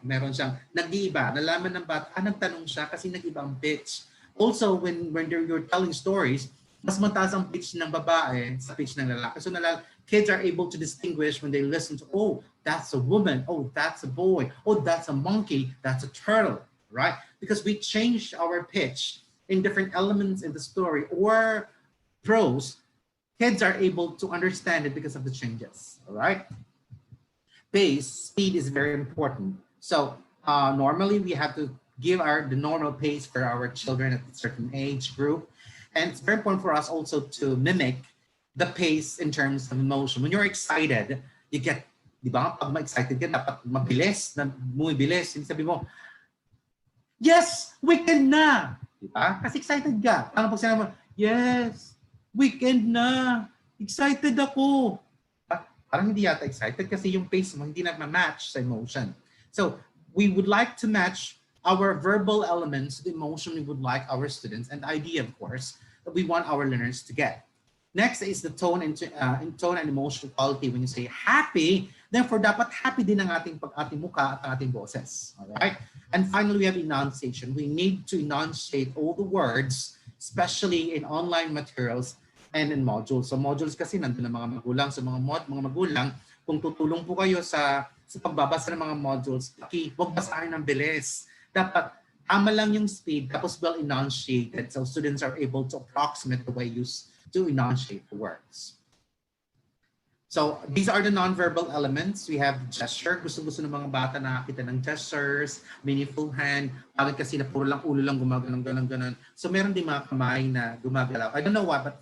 Speaker 3: meron siyang nag-iiba. Nalaman ng bata, nagtanong siya kasi nag-iba ang pitch. Also, when you're telling stories, mas mataas ang pitch ng babae sa pitch ng lalaki. So, kids are able to distinguish when they listen to, oh, that's a woman. Oh, that's a boy. Oh, that's a monkey. That's a turtle, right? Because we changed our pitch in different elements in the story or prose. Kids are able to understand it because of the changes, all right? Pace, speed is very important. So normally we have to give the normal pace for our children at a certain age group. And it's very important for us also to mimic the pace in terms of emotion. When you're excited, you get, di ba, pag ma-excited ka, dapat mabilis, bumibilis. Sabi mo, yes, weekend na! Di ba? Kasi excited ka. Parang pag sinabi mo, yes, weekend na! Excited ako! Parang hindi yata excited kasi yung pace mo hindi na-match sa emotion. So we would like to match our verbal elements to the emotion we would like our students, and the idea, of course, that we want our learners to get. Next is the tone and emotional quality. When you say happy, Therefore, dapat happy din ang ating mukha at ating boses. All right? And finally, we have enunciation. We need to enunciate all the words, especially in online materials and in modules. So modules kasi nandun ang mga magulang. So mga magulang, kung tutulong po kayo sa pagbabasa ng mga modules, huwag basahin ng bilis. Dapat tama lang yung speed, tapos well enunciated, so students are able to approximate the way used to enunciate the words. So these are the nonverbal elements. We have gesture. Gusto-gusto ng mga bata nakakita ng gestures, meaningful hand. Bakit kasi na puro lang ulo lang gumagano'n. So meron din mga kamay na gumagalaw. I don't know why, but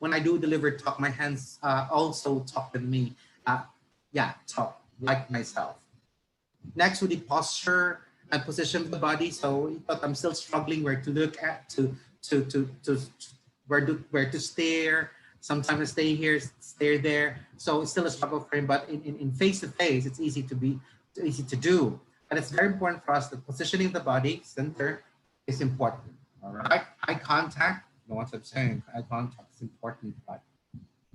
Speaker 3: when I do deliver talk, my hands also talk with me. Talk like myself. Next would be posture and position of the body. So but I'm still struggling where to look at, to where to stare. Sometimes I stay here, stare there. So it's still a struggle for him, but in face-to-face, it's easy to do. And it's very important for us that positioning the body center is important. All right, eye contact. You know what I'm saying? Eye contact is important, but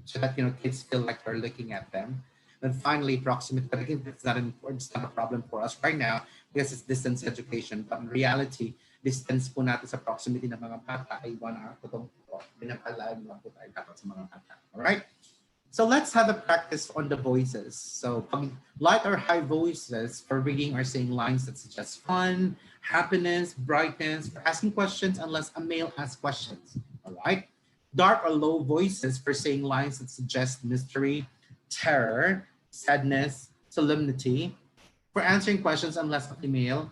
Speaker 3: so that kids feel like we're looking at them. And finally, proximity. But again, it's not a problem for us right now because it's distance education. But in reality, distance po natin sa proximity ng mga bata ay 1 hour po itong pinapalaan lang po tayo dapat sa mga bata. All right? So let's have a practice on the voices. So light or high voices for reading or saying lines that suggest fun, happiness, brightness, for asking questions unless a male asks questions. All right? Dark or low voices for saying lines that suggest mystery, terror, sadness, solemnity. For answering questions unless a female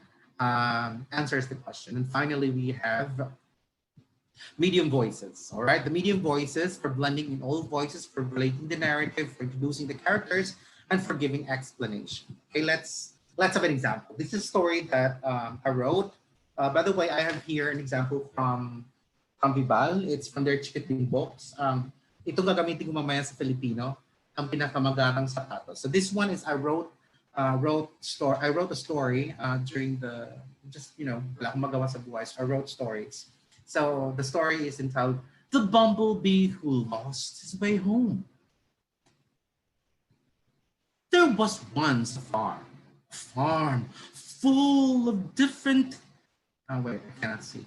Speaker 3: answers the question. And finally, we have medium voices. All right, the medium voices for blending in all voices, for relating the narrative, for introducing the characters, and for giving explanation. Okay, let's have an example. This is a story that I wrote. By the way, I have here an example from Vibal. It's from their Chikiting books. Itong gagamitin ko mamaya sa Filipino, ang pinakamagarang sapatos. So this one is I wrote a story during the wala akong magawa sa buhay, so I wrote stories. So the story is entitled "The Bumblebee Who Lost His Way Home." There was once a farm full of different. Wait, I cannot see.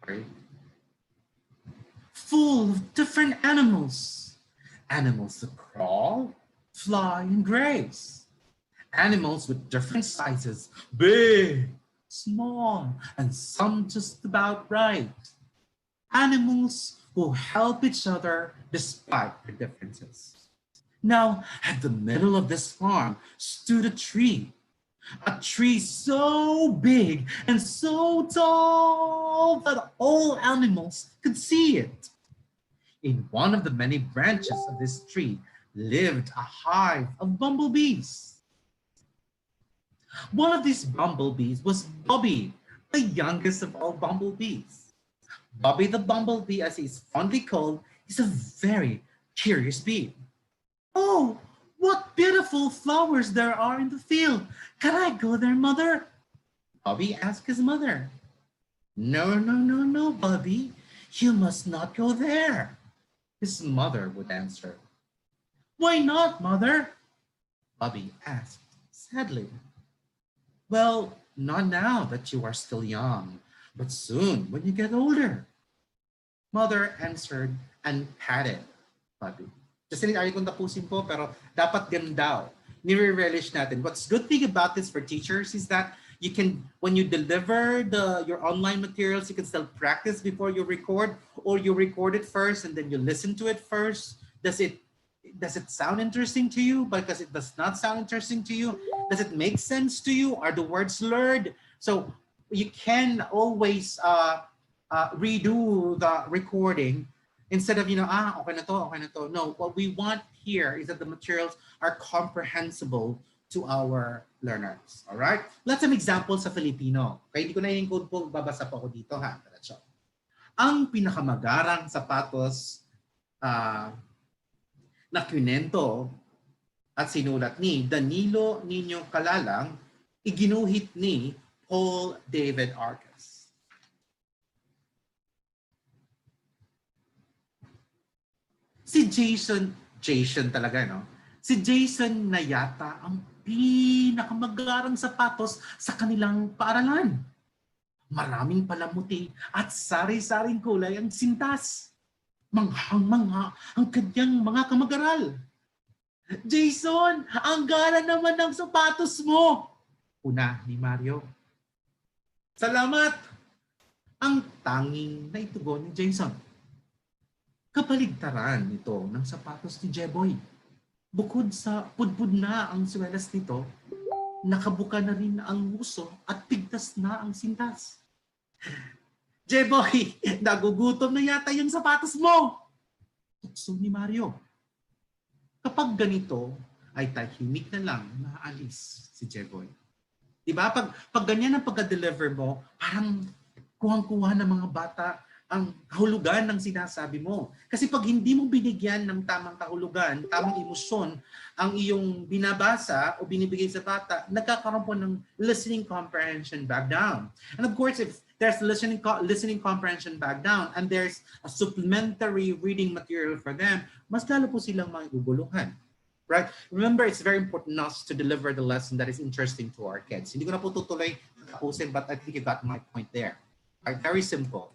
Speaker 3: Sorry. Full of different animals that crawl, fly, and graze. Animals with different sizes, big, small, and some just about right. Animals who help each other despite their differences. Now, at the middle of this farm stood a tree so big and so tall that all animals could see it. In one of the many branches of this tree lived a hive of bumblebees. One of these bumblebees was Bobby, the youngest of all bumblebees. Bobby the bumblebee, as he is fondly called, is a very curious bee. "Oh, what beautiful flowers there are in the field. Can I go there, Mother?" Bobby asked his mother. No, Bobby. You must not go there," his mother would answer. "Why not, Mother?" Bobby asked sadly. "Well, not now that you are still young, but soon when you get older," Mother answered and patted Bobby. Kasi ayaw kong tapusin po, pero dapat ganun daw. Nire-relish natin. What's good thing about this for teachers is that you can, when you deliver your online materials, you can still practice before you record, or you record it first and then you listen to it first. Does it sound interesting to you? Because it does not sound interesting to you. Does it make sense to you? Are the words blurred? So you can always redo the recording instead of okay na to. No, what we want here is that the materials are comprehensible to our learners. All right? Let's have examples sa Filipino. Okay, hindi ko na i-encode po, babasa po ako dito ha. Ang pinakamagarang sapatos na kwento at sinulat ni Danilo Niño Calalang, iginuhit ni Paul David Arcas. Si Jason talaga, no? Si Jason na yata ang pinakamagandang sapatos sa kanilang paaralan. Maraming palamuti at sari-saring kulay ang sintas. Manghang-mangha ang kanyang mga kamag-aral. Jason, ang gala naman ng sapatos mo! Una ni Mario. Salamat! Ang tanging na itugon ni Jason. Kabaligtaran nito ng sapatos ni Jeboy. Bukod sa pudpud na ang swelas nito, nakabuka na rin ang nguso at pigtas na ang sintas. Jeboy, nagugutom na yata yung sapatos mo! Tukso ni Mario. Kapag ganito, ay tahimik na lang naalis si Jeboy. Diba? Pag ganyan ang pagka-deliver mo, parang kuhang-kuha ng mga bata ang kahulugan ng sinasabi mo. Kasi pag hindi mo binigyan ng tamang kahulugan, tamang emosyon, ang iyong binabasa o binibigay sa bata, nagkakaroon po ng listening comprehension back down. And of course, if there's listening comprehension back down and there's a supplementary reading material for them, mas lalo po silang maguguluhan. Right? Remember, it's very important not to deliver the lesson that is interesting to our kids. Hindi ko na po tutuloy tapusin, but I think you got my point there. Right? Very simple.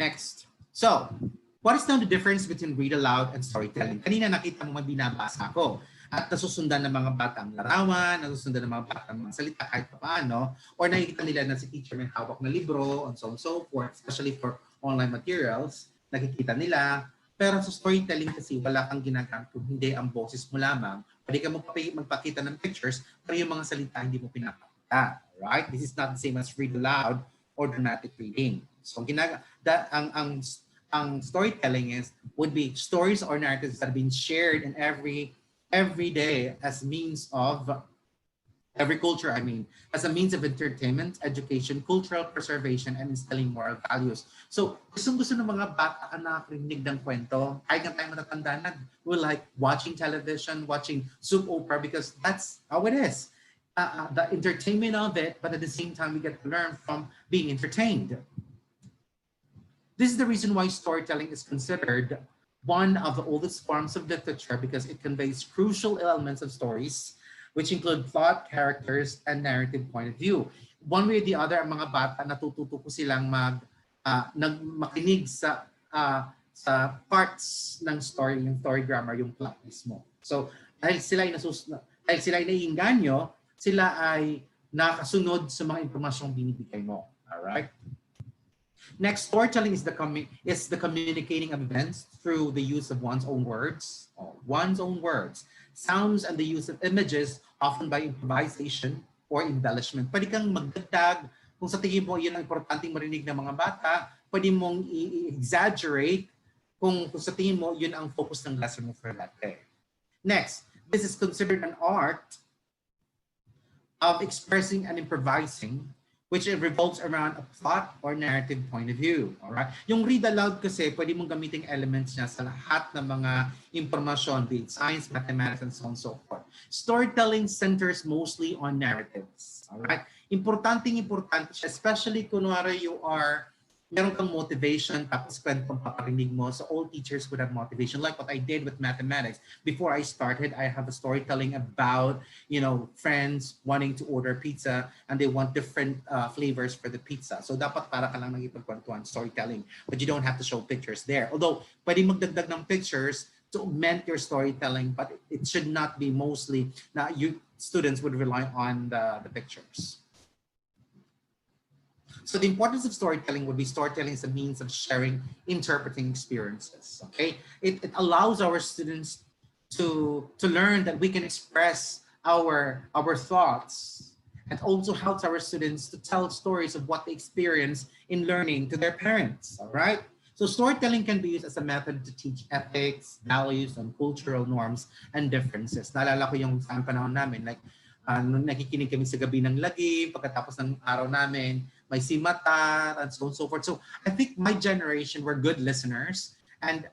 Speaker 3: Next. So, what is now the difference between read aloud and storytelling? Kanina nakita mo may binabasa ko at nasusundan ng mga bata ang larawan, nasusundan ng mga bata ang mga salita kahit paano, or nakikita nila na si teacher may hawak na libro, and so on and so forth, especially for online materials, nakikita nila. Pero sa storytelling kasi wala kang ginagamit kung hindi ang boses mo lamang. Pwede ka magpakita ng pictures, pero yung mga salita hindi mo pinapakita. Right? This is not the same as read aloud or dramatic reading. So ang storytelling would be stories or narratives that have been shared in every day as means of every culture, as a means of entertainment, education, cultural preservation, and instilling moral values. So, gusto ng mga bata ang nakakarinig ng kwento. Kahit nga tayo matatanda na, we like watching television, watching soap opera, because that's how it is. The entertainment of it, but at the same time, we get to learn from being entertained. This is the reason why storytelling is considered one of the oldest forms of literature, because it conveys crucial elements of stories, which include plot, characters, and narrative point of view. One way or the other, ang mga bata natututo ko silang makinig sa parts ng story, yung story grammar, yung plot mismo. So, dahil sila ay naiinganyo, sila ay nakasunod sa mga impormasyong binibigay mo. Alright? Next, storytelling is the communicating of events through the use of one's own words, sounds, and the use of images, often by improvisation or embellishment. Pwede kang magdagdag, kung sa tingin mo yun ang importanteng marinig ng mga bata, pwede mong i-exaggerate kung sa tingin mo yun ang focus ng lesson mo for that day. Next, this is considered an art of expressing and improvising, which revolves around a plot or narrative point of view. Alright? Yung read aloud kasi, pwede mong gamitin elements niya sa lahat ng mga informasyon, be it science, mathematics, and so on and so forth. Storytelling centers mostly on narratives. Alright? Importante siya, especially kunwari meron kang motivation, tapos kwentong paparinig mo. So all teachers would have motivation. Like what I did with mathematics. Before I started, I have a storytelling about, friends wanting to order pizza and they want different flavors for the pizza. So dapat para ka lang nagipagkwentuhan, storytelling. But you don't have to show pictures there. Although, pwede magdagdag ng pictures to augment your storytelling, but it should not be mostly, students would rely on the pictures. So the importance of storytelling would be storytelling as a means of sharing, interpreting experiences. Okay, it allows our students to learn that we can express our thoughts, and also helps our students to tell stories of what they experience in learning to their parents. All right. So storytelling can be used as a method to teach ethics, values, and cultural norms and differences. Naalala ko yung sa panahon namin, like nung nakikinig kami sa gabi ng lagi, pagkatapos ng araw namin, may simatar, and so on and so forth. So I think my generation were good listeners, and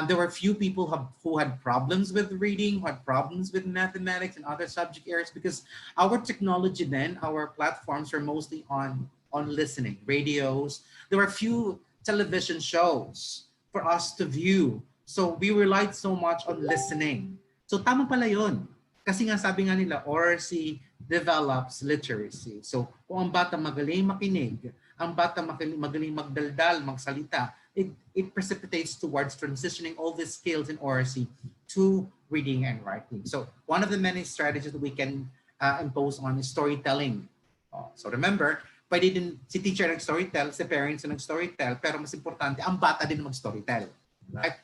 Speaker 3: there were few people who had problems with reading, who had problems with mathematics and other subject areas, because our technology then, our platforms were mostly on listening, radios. There were few television shows for us to view. So we relied so much on listening. So tama pala yun. Kasi nga sabi nga nila, oracy develops literacy. So kung ang bata magaling makinig, ang bata magaling magdaldal, magsalita, it precipitates towards transitioning all these skills in oracy to reading and writing. So one of the many strategies that we can impose on is storytelling. So remember, pwede din si teacher nag-storytell, si parents nag-storytell, pero mas importante, ang bata din mag-storytell. Right?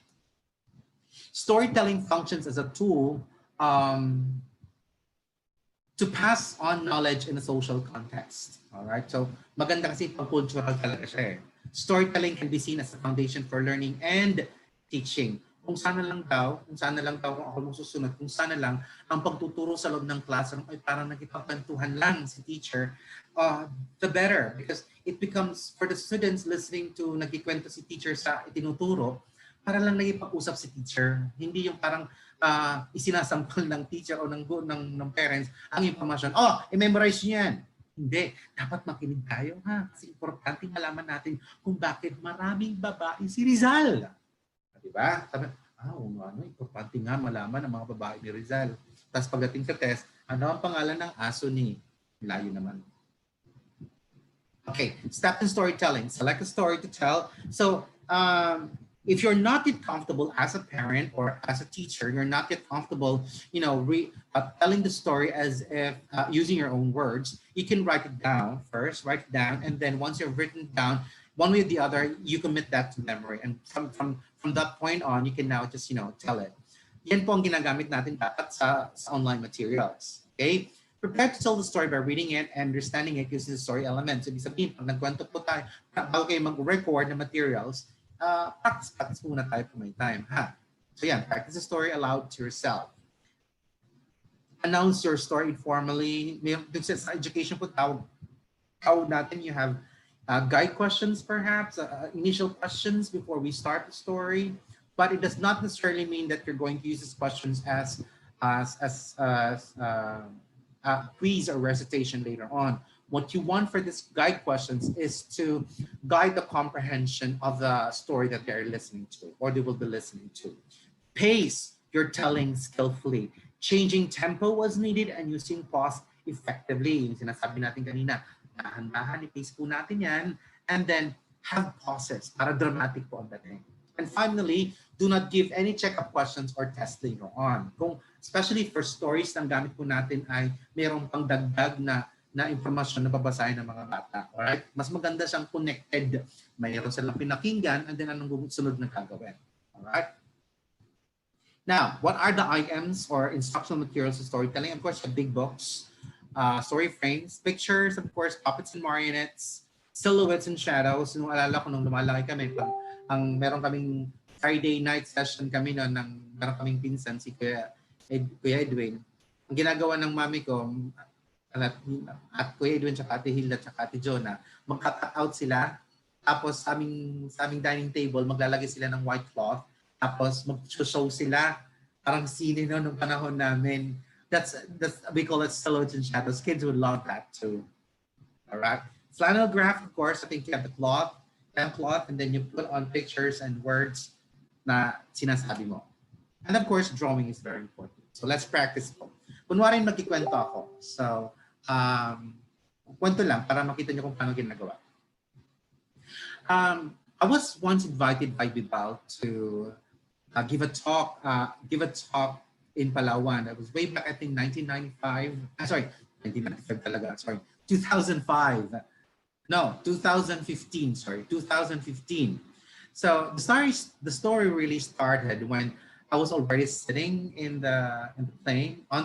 Speaker 3: Storytelling functions as a tool to pass on knowledge in a social context. All right? So maganda kasi pag-cultural talaga siya eh. Storytelling can be seen as a foundation for learning and teaching. Kung sana lang daw, kung ako susunod, kung sana lang ang pagtuturo sa loob ng classroom ay parang nagkipagkwentuhan lang si teacher, the better. Because it becomes, for the students listening to nagkikwento si teacher sa itinuturo, para lang nagipag-usap si teacher. Hindi yung parang isinasampal ng teacher o ng parents ang information. I-memorize niyo yan. Hindi. Dapat makinig tayo, ha? Kasi importante malaman natin kung bakit maraming babae si Rizal. Diba? Sabi, importante nga malaman ng mga babae ni Rizal. Tapos pagdating sa test, ano ang pangalan ng aso ni? Layo naman. Okay, step in storytelling. Select a story to tell. So, if you're not yet comfortable as a parent or as a teacher, you're not yet comfortable, telling the story as if using your own words, you can write it down first, and then once you've written down, one way or the other, you commit that to memory. And from that point on, you can now just, tell it. Yan po ang ginagamit natin dapat sa online materials. Okay? Prepare to tell the story by reading it and understanding it using the story elements. Ibig sabihin, pag nagkwento po tayo, bago kayo mag-record ng materials, practice muna tayo kung may time. Ha? So yan, practice the story aloud to yourself. Announce your story informally. Sa education po, tawag natin, you have guide questions, perhaps, initial questions before we start the story, but it does not necessarily mean that you're going to use these questions as quiz or recitation later on. What you want for this guide questions is to guide the comprehension of the story that they're listening to or they will be listening to. Pace your telling skillfully. Changing tempo was needed and using pause effectively. Yung sinasabi natin kanina, dahan-dahan, i-pace po natin yan, and then have pauses para dramatic po ang dating. And finally, do not give any check-up questions or test later on. Especially for stories, ang gamit po natin ay mayroong pang dagdag na impormasyon na babasahin ng mga bata. Alright? Mas maganda siyang connected. Mayroon silang pinakinggan and then anong sunod na gagawin. Alright? Now, what are the items or instructional materials for storytelling? Of course, the big books, story frames, pictures, of course, puppets and marionettes, silhouettes and shadows. Nung alala ko nung lumalaki kami, meron kaming Friday night session kami noon, meron kaming pinsan, si Kuya Edwin. Ang ginagawa ng mami ko, at Kuya Edwin, tsaka Ate Hilda, tsaka Ate Jonah, mag-cut out sila, tapos sa aming dining table, maglalagay sila ng white cloth, tapos mag-show sila, parang sine no, nung panahon namin. That's we call it silhouettes and shadows. Kids would love that too. All right. Flannel graph, of course, I think you have the cloth, and then you put on pictures and words na sinasabi mo. And of course, drawing is very important. So let's practice po. Kunwari magkikwento ako. So, kwento lang para makita niyo kung paano ginagawa. I was once invited by Bibal to give a talk in Palawan. That was way back, I think, 1995. 1995 talaga. 2005. No, 2015. 2015. So the story really started when I was already sitting in the plane, sa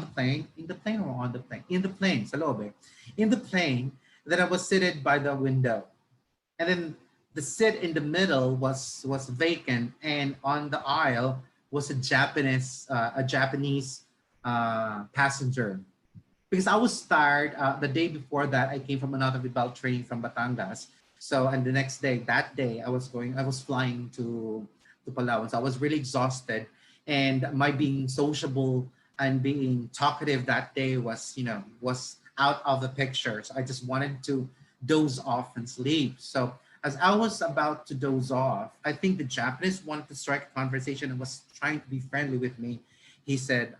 Speaker 3: loob eh. In the plane, then I was seated by the window. And then the seat in the middle was vacant, and on the aisle was a Japanese passenger. Because I was tired. The day before that, I came from another Bibal training from Batangas. So, and the next day, I was flying to Palawan. So I was really exhausted, and my being sociable and being talkative that day was out of the picture. So I just wanted to doze off and sleep. So as I was about to doze off, I think the Japanese wanted to strike a conversation and was trying to be friendly with me. he said,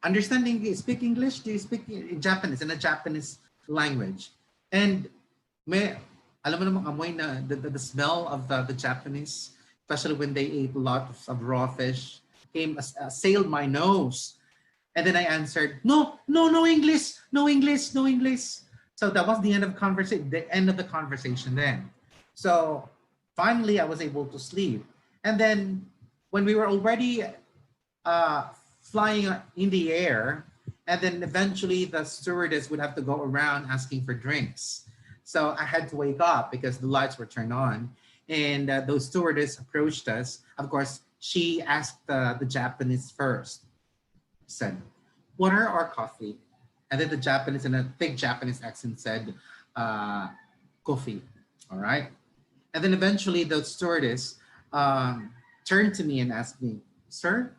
Speaker 3: understanding, speak English? Do you speak Japanese, in a Japanese language? And may, alam mo namang amoy na the smell of the Japanese, especially when they ate a lot of raw fish, came assailed my nose. And then I answered, no, no, no English, no English, no English. So that was the end of the conversation then. So finally I was able to sleep. And then when we were already flying in the air, and then eventually the stewardess would have to go around asking for drinks. So I had to wake up because the lights were turned on, and those stewardess approached us. Of course, she asked the Japanese first, said, water or coffee? And then the Japanese, in a thick Japanese accent, said, coffee, all right? And then eventually the stewardess turned to me and asked me, sir,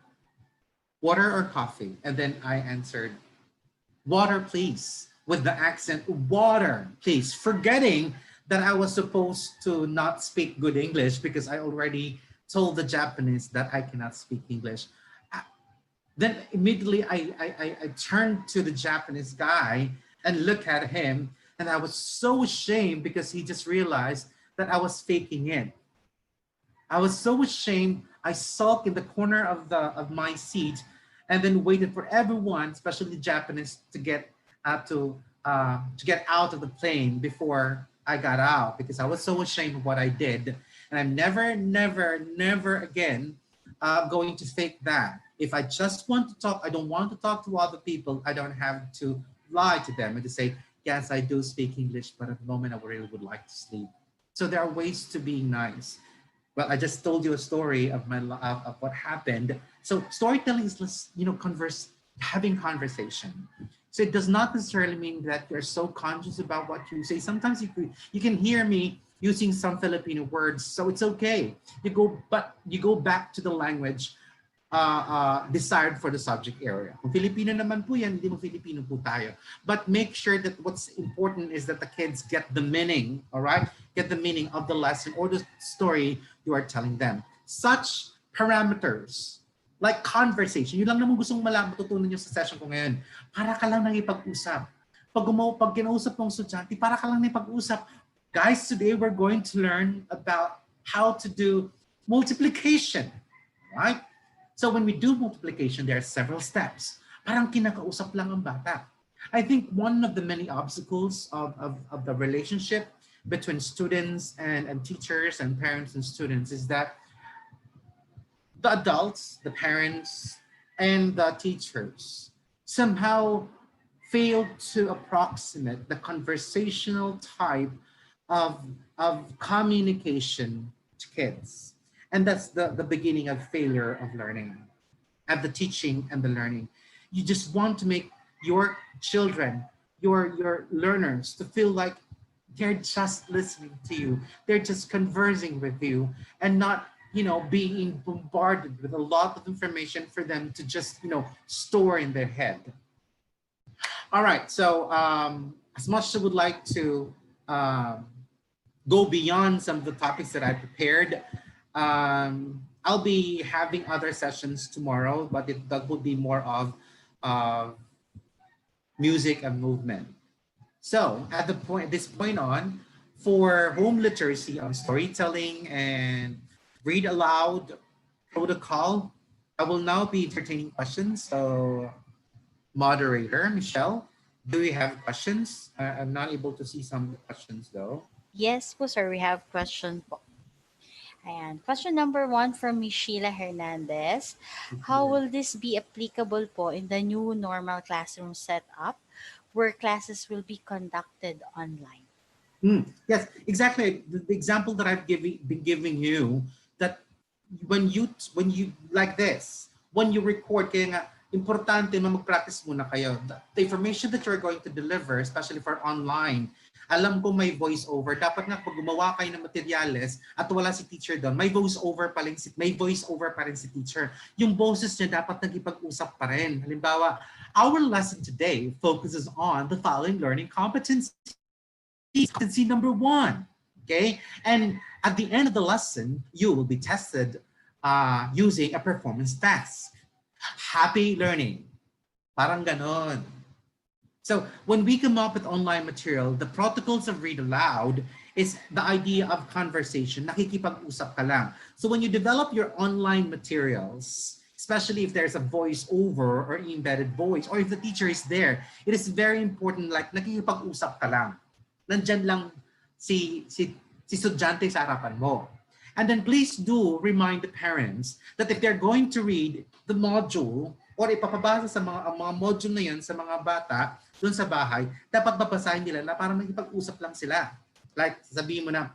Speaker 3: water or coffee? And then I answered, water, please, with the accent, water, please, forgetting that I was supposed to not speak good English because I already told the Japanese that I cannot speak English. Then immediately I turned to the Japanese guy and looked at him, and I was so ashamed because he just realized that I was faking it. I was so ashamed. I sulked in the corner of my seat and then waited for everyone, especially the Japanese, to get out of the plane before I got out, because I was so ashamed of what I did. And I'm never, never, never again going to fake that. If I just want to talk, I don't want to talk to other people, I don't have to lie to them and to say, yes, I do speak English, but at the moment I really would like to sleep. So there are ways to be nice. Well, I just told you a story of of what happened. So storytelling is, having conversation. So it does not necessarily mean that you're so conscious about what you say. Sometimes you can hear me using some Filipino words, so it's okay. You go back to the language desired for the subject area. Kung Filipino naman po yan, hindi mo Filipino po tayo. But make sure that what's important is that the kids get the meaning, all right? Get the meaning of the lesson or the story you are telling them. Such parameters, like conversation, yun lang naman gustong matutunan nyo sa session ko ngayon. Para ka lang nakipag-usap. Pag kinausap mong estudyante, para ka lang nakipag-usap. Guys, today we're going to learn about how to do multiplication, right? So when we do multiplication, there are several steps. Parang kinakausap lang ang bata. I think one of the many obstacles of the relationship between students and teachers and parents and students is that the adults, the parents, and the teachers somehow fail to approximate the conversational type of communication to kids. And that's the beginning of failure of learning, of the teaching and the learning. You just want to make your children, your learners, to feel like they're just listening to you. They're just conversing with you and not, being bombarded with a lot of information for them to just, store in their head. All right, so as much as I would like to go beyond some of the topics that I prepared, I'll be having other sessions tomorrow, but that will be more of music and movement. So at this point on, for home literacy on storytelling and read aloud protocol, I will now be entertaining questions. So moderator, Michelle, do you have questions? I'm not able to see some questions though.
Speaker 2: Yes po, sir. We have question po. And question number 1 from Ms. Sheila Hernandez. How will this be applicable po in the new normal classroom setup where classes will be conducted online?
Speaker 3: Yes, exactly. The example that I've been giving you, that when you like this, when you record, kaya nga, importante na mag-practice muna kayo. The information that you're going to deliver, especially for online, alam ko may voice over. Dapat nga pag gumawa kayo ng materyales at wala si teacher doon, may voice over pa rin si teacher. Yung boses niya dapat nagipag-usap pa rin. Halimbawa, our lesson today focuses on the following learning competencies. Competency number 1, okay? And at the end of the lesson, you will be tested using a performance task. Happy learning. Parang ganon. So when we come up with online material, the protocols of read aloud is the idea of conversation. Nakikipag-usap ka lang. So when you develop your online materials, especially if there's a voice-over or embedded voice, or if the teacher is there, it is very important, like nakikipag-usap ka lang. Nandyan lang si estudyante sa harapan mo. And then please do remind the parents that if they're going to read the module or ipapabasa sa mga module na yun sa mga bata doon sa bahay, dapat babasahin nila na para makipag-usap lang sila. Like sabihin mo na,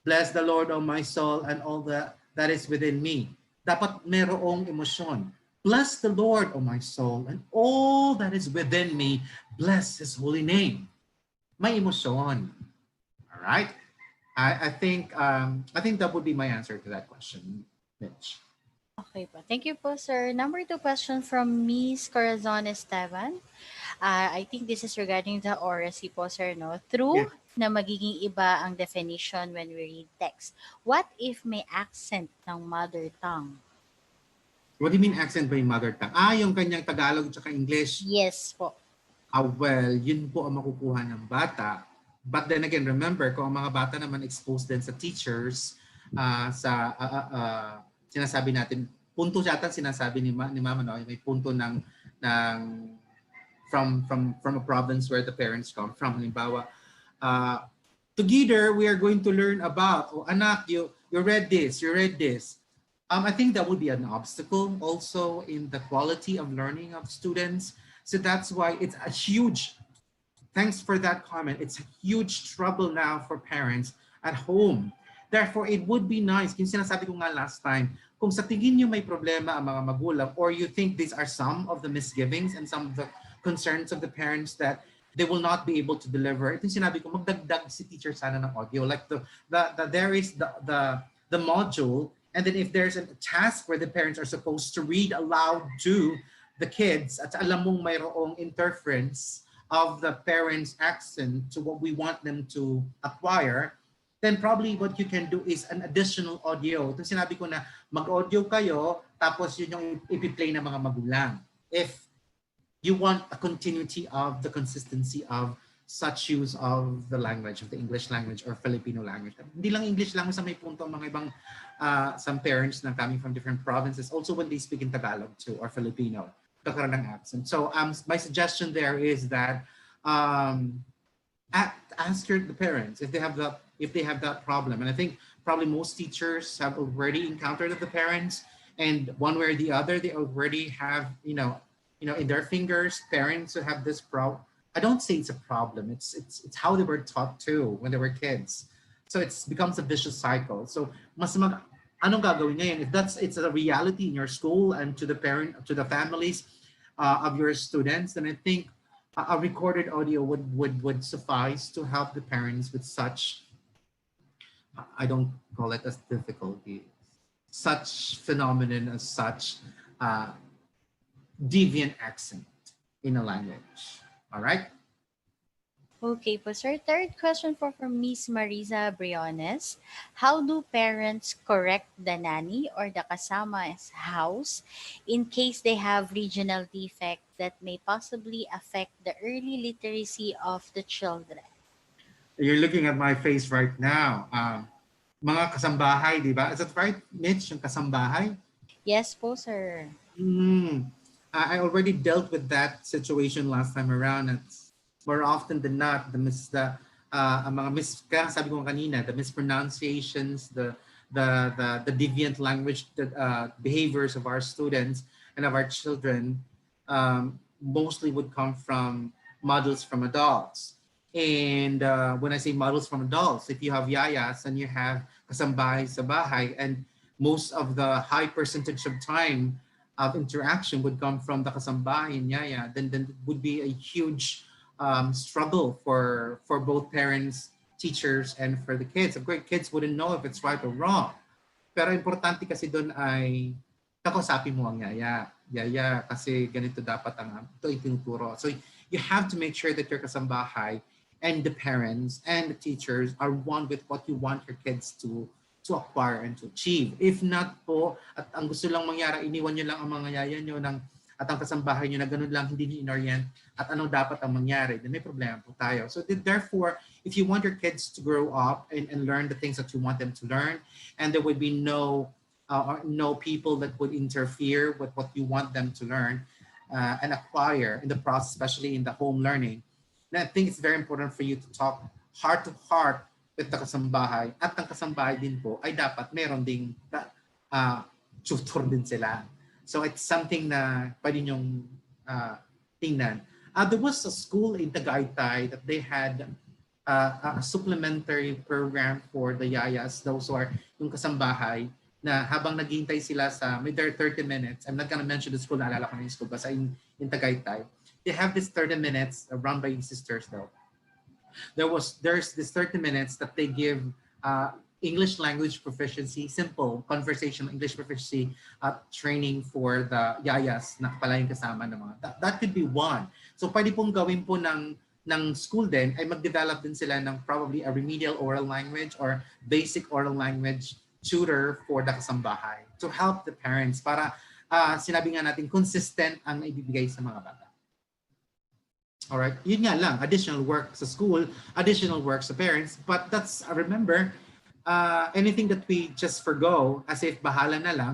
Speaker 3: bless the Lord, O my soul, and all that is within me. Dapat merong emosyon. Bless the Lord, O my soul, and all that is within me. Bless His holy name. May emosyon. All right? I think that would be my answer to that question, Mitch.
Speaker 2: Okay po. Thank you po, sir. Number 2 question from Miss Corazon Esteban. I think this is regarding the oracy po, sir, no?
Speaker 3: Yeah.
Speaker 2: True na magiging iba ang definition when we read text. What if may accent ng mother tongue?
Speaker 3: What do you mean accent by mother tongue? Yung kanyang Tagalog at English.
Speaker 2: Yes po.
Speaker 3: Well, yun po ang makukuha ng bata. But then again, remember, kung ang mga bata naman exposed din sa teachers, sinasabi natin, punto yata sinasabi ni Mama, no? May punto ng from a province where the parents come from. Halimbawa, together we are going to learn about, anak, you read this, you read this. I think that would be an obstacle also in the quality of learning of students. So that's why it's a huge, thanks for that comment, it's a huge trouble now for parents at home. Therefore, it would be nice, yung sinasabi ko nga last time, kung sa tingin nyo may problema ang mga magulang, or you think these are some of the misgivings and some of the concerns of the parents that they will not be able to deliver, ito yung sinabi ko, magdagdag si teacher sana ng audio. Like there is the module, and then if there's a task where the parents are supposed to read aloud to the kids, at alam mong mayroong interference of the parents' accent to what we want them to acquire, then probably what you can do is an additional audio. Ito sinabi ko na mag-audio kayo, tapos yun yung ipi-play ng mga magulang. If you want a continuity of the consistency of such use of the language, of the English language or Filipino language. Hindi lang English language sa may punto ang mga ibang some parents na coming from different provinces, also when they speak in Tagalog too or Filipino, kakaroon ng accent. So my suggestion there is that ask the parents if they have that problem. And I think probably most teachers have already encountered the parents, and one way or the other, they already have, in their fingers, parents who have this problem. I don't say it's a problem. It's how they were taught too when they were kids. So it becomes a vicious cycle. So anong gagawin ngayon? If it's a reality in your school and to the families of your students, then I think a recorded audio would suffice to help the parents with such, I don't call it as difficulty, such phenomenon as such deviant accent in a language. All right?
Speaker 2: Okay po, sir. Third question from Miss Marisa Briones. How do parents correct the nanny or the kasama's house in case they have regional defect that may possibly affect the early literacy of the children?
Speaker 3: You're looking at my face right now. Mga kasambahay, di ba? Is that right, Mitch? Yung kasambahay?
Speaker 2: Yes po, sir.
Speaker 3: I already dealt with that situation last time around. It's more often than not, sabi ko kanina, the mispronunciations, the deviant language, the behaviors of our students and of our children mostly would come from models from adults. And when I say models from adults, if you have yayas and you have kasambahay sa bahay, and most of the high percentage of time of interaction would come from the kasambahay and yaya, then it would be a huge struggle for both parents, teachers, and for the kids. Of course, kids wouldn't know if it's right or wrong. Pero importante kasi doon ay kakausapin mo ang yaya. Yaya, kasi ganito dapat ito itinuturo. So you have to make sure that your kasambahay and the parents and the teachers are one with what you want your kids to to acquire and to achieve. If not po, at ang gusto lang mangyari, iniwan nyo lang ang mga yaya nyo at ang kasambahay nyo na ganun lang, hindi nyo inorient at ano dapat ang mangyari, then may problema po tayo. So therefore, if you want your kids to grow up and learn the things that you want them to learn, and there would be no people that would interfere with what you want them to learn and acquire in the process, especially in the home learning, then I think it's very important for you to talk heart to heart with the kasambahay. At ang kasambahay din po ay dapat meron ding tutor din sila. So it's something na pwede nyong tingnan. There was a school in Tagaytay that they had a supplementary program for the yayas, those who are yung kasambahay, na habang naghihintay sila sa may 30 minutes, I'm not gonna mention the school, naalala ko na yung school, basta in Tagaytay, they have this 30 minutes run by sisters though. There's this 30 minutes that they give English language proficiency, simple conversational English proficiency training for the yayas na pala yung kasama ng mga. That could be one. So pwede pong gawin po ng school din ay mag-develop din sila ng probably a remedial oral language or basic oral language tutor for the kasambahay to help the parents para sinabi nga natin consistent ang ibibigay sa mga bata. All right, yun nga lang, additional work sa school, additional work sa parents, but that's, remember, anything that we just forgo as if bahala na lang,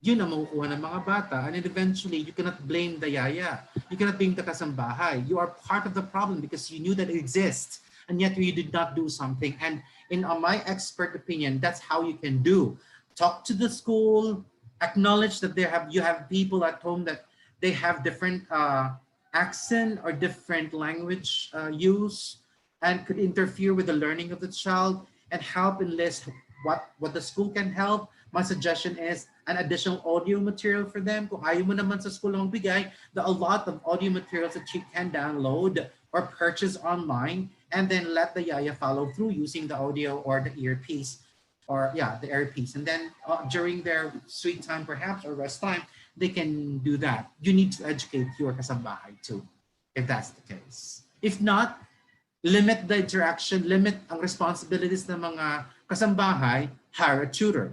Speaker 3: yun ang makukuha ng mga bata, and then eventually you cannot blame the yaya, you cannot blame the kasambahay. You are part of the problem because you knew that it exists, and yet you did not do something. And in my expert opinion, that's how you can do. Talk to the school, acknowledge that you have people at home that they have different accent or different language use and could interfere with the learning of the child, and help enlist what the school can help. My suggestion is an additional audio material for them. Kung ayaw mo naman sa school ang bigay, there are a lot of audio materials that you can download or purchase online, and then let the yaya follow through using the audio or the earpiece, the earpiece. And then during their sweet time perhaps or rest time, they can do that. You need to educate your kasambahay too, if that's the case. If not, limit the interaction, limit ang responsibilities ng mga kasambahay, hire a tutor.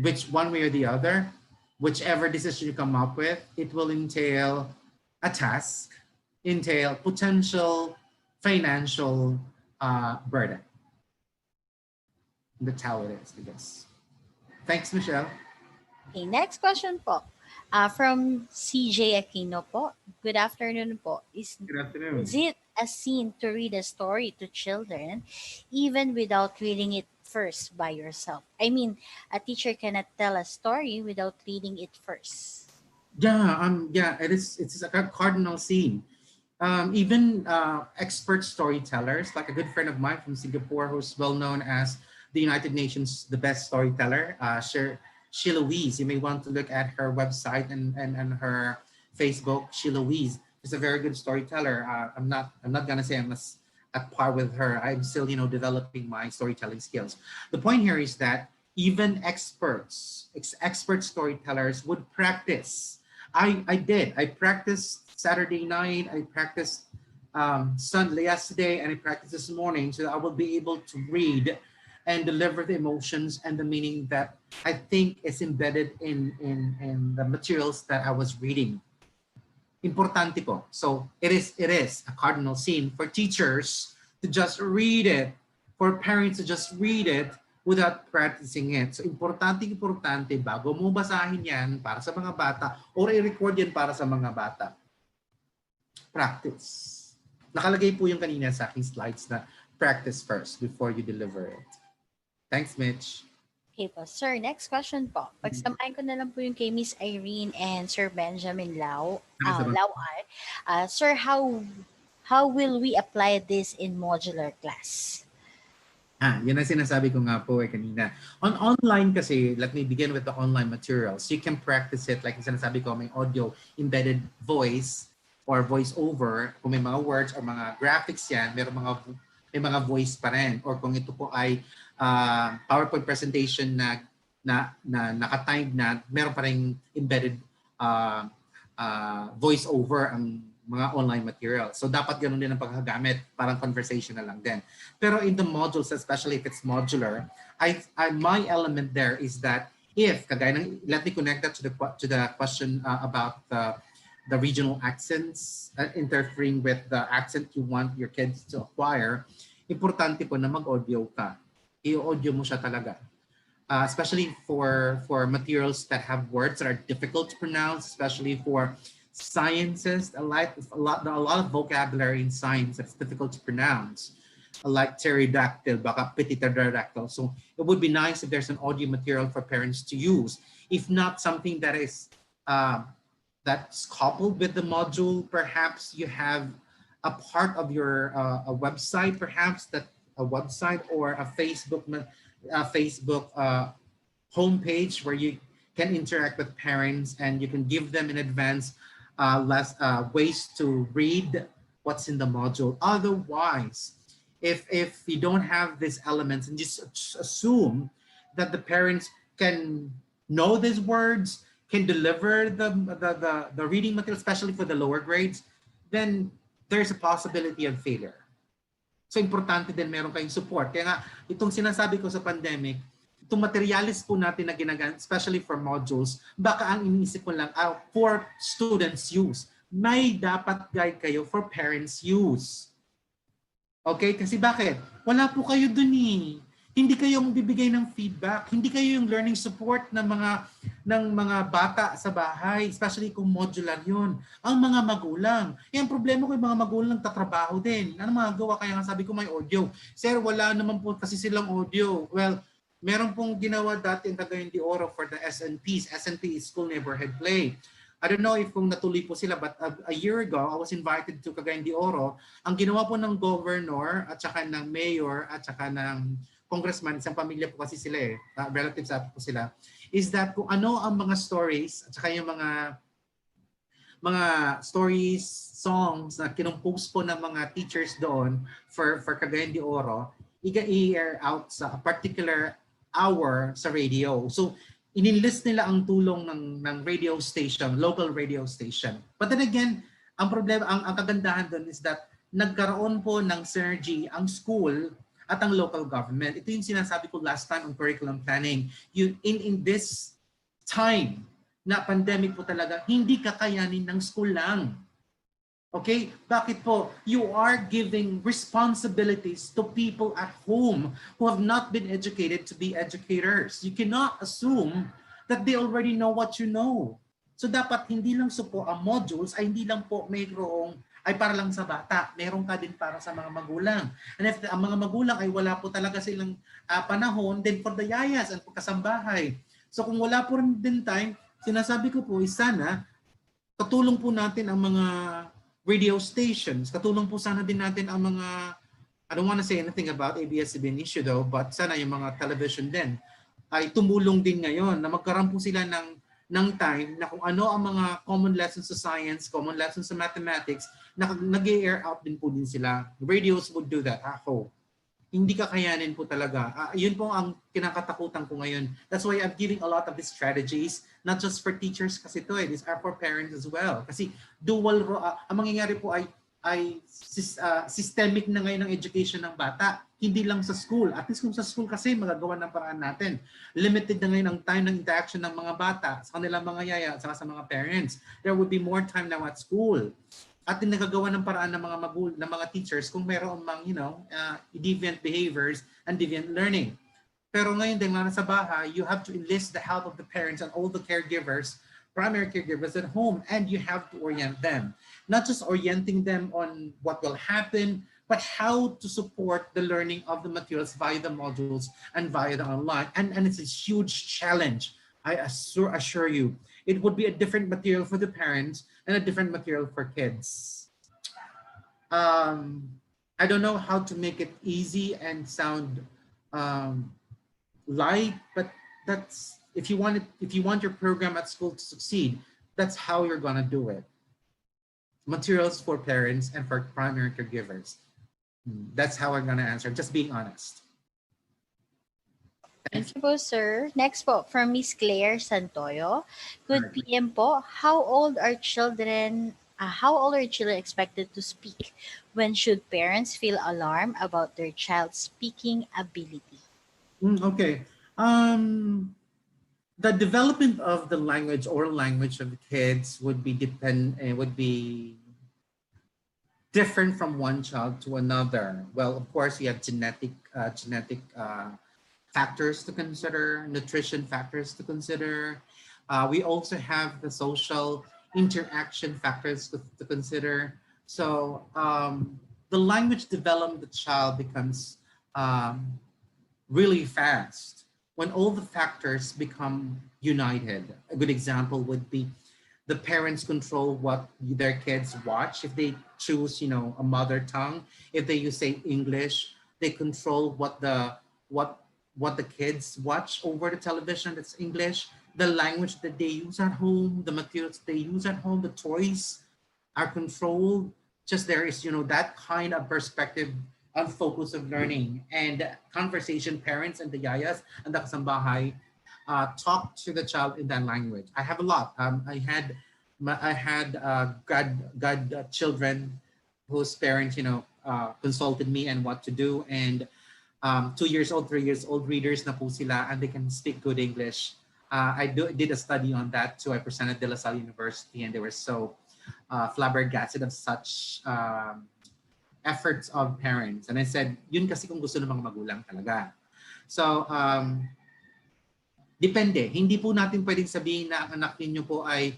Speaker 3: Which one way or the other, whichever decision you come up with, it will entail a task, entail potential financial burden. That's how it is, I guess. Thanks, Michelle.
Speaker 2: Okay, next question po. From CJ Aquino po. Good afternoon po.
Speaker 3: Good afternoon.
Speaker 2: Is it a sin to read a story to children even without reading it first by yourself? I mean, a teacher cannot tell a story without reading it first.
Speaker 3: Yeah, it's a cardinal sin. Even expert storytellers, like a good friend of mine from Singapore who's well known as the United Nations, the best storyteller, She Louise. You may want to look at her website and her Facebook. She Louise is a very good storyteller. I'm not gonna say I'm at par with her. I'm still developing my storytelling skills. The point here is that even expert storytellers would practice. I practiced Saturday night. I practiced Sunday yesterday, and I practiced this morning, so that I will be able to read and deliver the emotions and the meaning that I think is embedded in the materials that I was reading. Importante po. So it is a cardinal sin for teachers to just read it, for parents to just read it without practicing it. So importante bago mo basahin yan para sa mga bata or i-record yan para sa mga bata. Practice. Nakalagay po yung kanina sa aking slides na practice first before you deliver it. Thanks, Mitch.
Speaker 2: Okay po. Sir, next question po. Pagsamahin ko na lang po yung kay Miss Irene and Sir Benjamin Lau. Sir, how will we apply this in modular class?
Speaker 3: Yun ang sinasabi ko nga po kanina. On online kasi, let me begin with the online materials. You can practice it, like sinasabi ko, may audio, embedded voice, or voice over. Kung may mga words or mga graphics yan, may mga voice pa rin. Or kung ito po ay PowerPoint presentation na naka-timed na, meron pa rin embedded voice over ang mga online materials. So dapat ganun din ang pagkagamit, parang conversational lang din. Pero in the modules, especially if it's modular, my element there is that if, kagaya ng, let me connect that to the question about the regional accents, interfering with the accent you want your kids to acquire, importante po na mag-audio ka. I-audio mo siya talaga. Especially for materials that have words that are difficult to pronounce, especially for sciences, a lot of vocabulary in science that's difficult to pronounce, like pterodactyl, baka pterodactyl. So it would be nice if there's an audio material for parents to use. If not something that is that's coupled with the module, perhaps you have a part of your a website, perhaps that a website or a Facebook homepage where you can interact with parents and you can give them in advance ways to read what's in the module. Otherwise, if you don't have these elements and just assume that the parents can know these words, can deliver the reading material, especially for the lower grades, then there's a possibility of failure. So importante din meron kayong support. Kaya nga, itong sinasabi ko sa pandemic, itong materialis po natin na ginagamit, especially for modules, baka ang iniisip ko lang, for students use. May dapat guide kayo for parents use. Okay? Kasi bakit? Wala po kayo dun eh. Hindi kayo bibigay ng feedback. Hindi kayo yung learning support ng mga bata sa bahay, especially kung modular yun. Ang mga magulang. Yung problema ko yung mga magulang tatrabaho din. Ano magagawa? Kaya nga sabi ko may audio. Sir, wala naman po kasi silang audio. Well, meron pong ginawa dati in Cagayan de Oro for the SNPs. SNP is School Neighborhood Play. I don't know if kung natuloy po sila, but a year ago, I was invited to Cagayan de Oro. Ang ginawa po ng governor at saka ng mayor at saka ng congressman, isang pamilya po kasi sila relatives at po sila, is that kung ano ang mga stories at saka yung mga stories, songs na kinumpose po ng mga teachers doon for Cagayan de Oro, i-air out sa a particular hour sa radio. So, inenlist nila ang tulong ng radio station, local radio station. But then again, ang problema, ang kagandahan doon is that nagkaroon po ng synergy ang school at ang local government. Ito yung sinasabi ko last time on curriculum planning. In this time na pandemic po talaga, hindi kakayanin ng school lang. Okay? Bakit po? You are giving responsibilities to people at home who have not been educated to be educators. You cannot assume that they already know what you know. So dapat hindi lang po ang modules ay hindi lang po mayroong ay para lang sa bata. Meron ka din para sa mga magulang. And if ang mga magulang ay wala po talaga silang panahon, then for the yayas at kasambahay. So kung wala po rin din time, sinasabi ko po is sana katulong po natin ang mga radio stations. Katulong po sana din natin ang mga, I don't want to say anything about ABS-CBN issue though, but sana yung mga television din ay tumulong din ngayon na magkaroon po sila ng time na kung ano ang mga common lessons sa science, common lessons sa mathematics, na nag-air out din po din sila. Radios would do that. Ako, hindi kakayanin po talaga. Yun po ang kinakatakutan ko ngayon. That's why I'm giving a lot of these strategies, not just for teachers kasi ito these are for parents as well. Kasi ang mangyayari po ay systemic na ngayon ng education ng bata. Hindi lang sa school. At least kung sa school kasi magagawa ng paraan natin. Limited na ngayon ang time ng interaction ng mga bata sa kanilang mga yaya at sa mga parents. There would be more time now at school. At nagagawa ng paraan ng mga teachers kung mayroon mang deviant behaviors and deviant learning. Pero ngayon din sa bahay, you have to enlist the help of the parents and all the caregivers, primary caregivers at home, and you have to orient them. Not just orienting them on what will happen, but how to support the learning of the materials via the modules and via the online. And it's a huge challenge. I assure you, it would be a different material for the parents and a different material for kids. I don't know how to make it easy and sound light, but that's if you want your program at school to succeed, that's how you're gonna do it. Materials for parents and for primary caregivers. That's how I'm gonna answer. Just being honest.
Speaker 2: Thank you po, sir. Next po, from Miss Claire Santoyo. Good PM po. How old are children How old are children expected to speak? When should parents feel alarmed about their child's speaking ability?
Speaker 3: Okay. Um, the development of the language, oral language of the kids would be different from one child to another. Well, of course, you have genetic factors to consider, nutrition factors to consider. We also have the social interaction factors to consider. So the language development of the child becomes um, really fast when all the factors become united. A good example would be the parents control what their kids watch. If they choose, a mother tongue, if they use say English, they control what what the kids watch over the television. That's English. The language that they use at home, the materials they use at home, the toys are controlled. Just there is, that kind of perspective on focus of learning and conversation. Parents and the yayas and the kasambahay talk to the child in that language. I have a lot. I had god children whose parents, consulted me and what to do. And 2 years old, 3 years old readers na po sila, and they can speak good English. Did a study on that too. I presented De La Salle University, and they were so flabbergasted of such efforts of parents. And I said, yun kasi kung gusto ng mga magulang talaga. So, depende. Hindi po natin pwedeng sabihin na ang anak ninyo po ay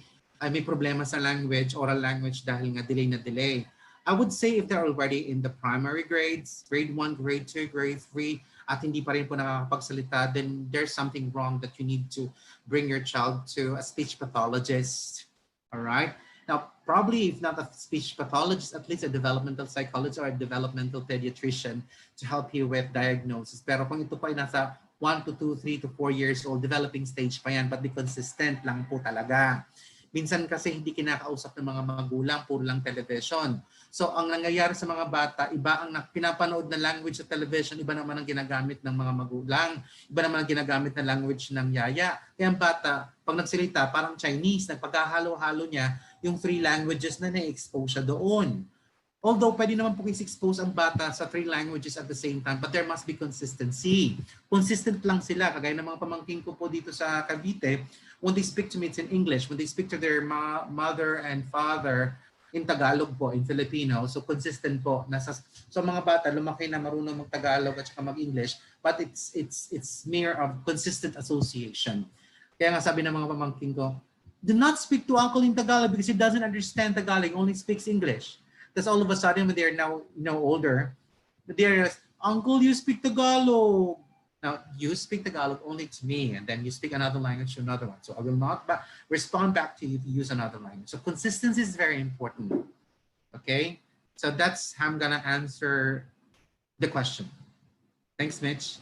Speaker 3: may problema sa language, oral language, dahil nga delay na delay. I would say if they're already in the primary grades, grade 1, grade 2, grade 3, at hindi pa rin po nakakapagsalita, then there's something wrong that you need to bring your child to a speech pathologist. All right? Now, probably if not a speech pathologist, at least a developmental psychologist or a developmental pediatrician to help you with diagnosis. Pero kung ito pa ay nasa 1 to 2, 3 to 4 years old, developing stage pa yan, but be consistent lang po talaga. Minsan kasi hindi kinakausap ng mga magulang, puro lang television. So ang nangyayari sa mga bata, iba ang pinapanood na language sa television, iba naman ang ginagamit ng mga magulang, iba naman ang ginagamit na language ng yaya. Kaya ang bata, pag nagsalita, parang Chinese, nagpagkahalo-halo niya yung 3 languages na na-expose siya doon. Although pwede naman po i-expose ang bata sa 3 languages at the same time, but there must be consistency. Consistent lang sila, kagaya ng mga pamangkin ko po dito sa Cavite, when they speak to me, it's in English. When they speak to their mother and father, in Tagalog po, in Filipino. So consistent po. So mga bata, lumaki na marunong mag-Tagalog at saka mag-English, but it's mere of consistent association. Kaya nga sabi ng mga pamangkin ko, do not speak to uncle in Tagalog because he doesn't understand Tagalog, only speaks English. Because all of a sudden, when they're now older, they're, Uncle, you speak Tagalog. Now, you speak Tagalog only to me, and then you speak another language to another one. So I will not respond back to you if you use another language. So consistency is very important. Okay? So that's how I'm going to answer the question. Thanks, Mitch.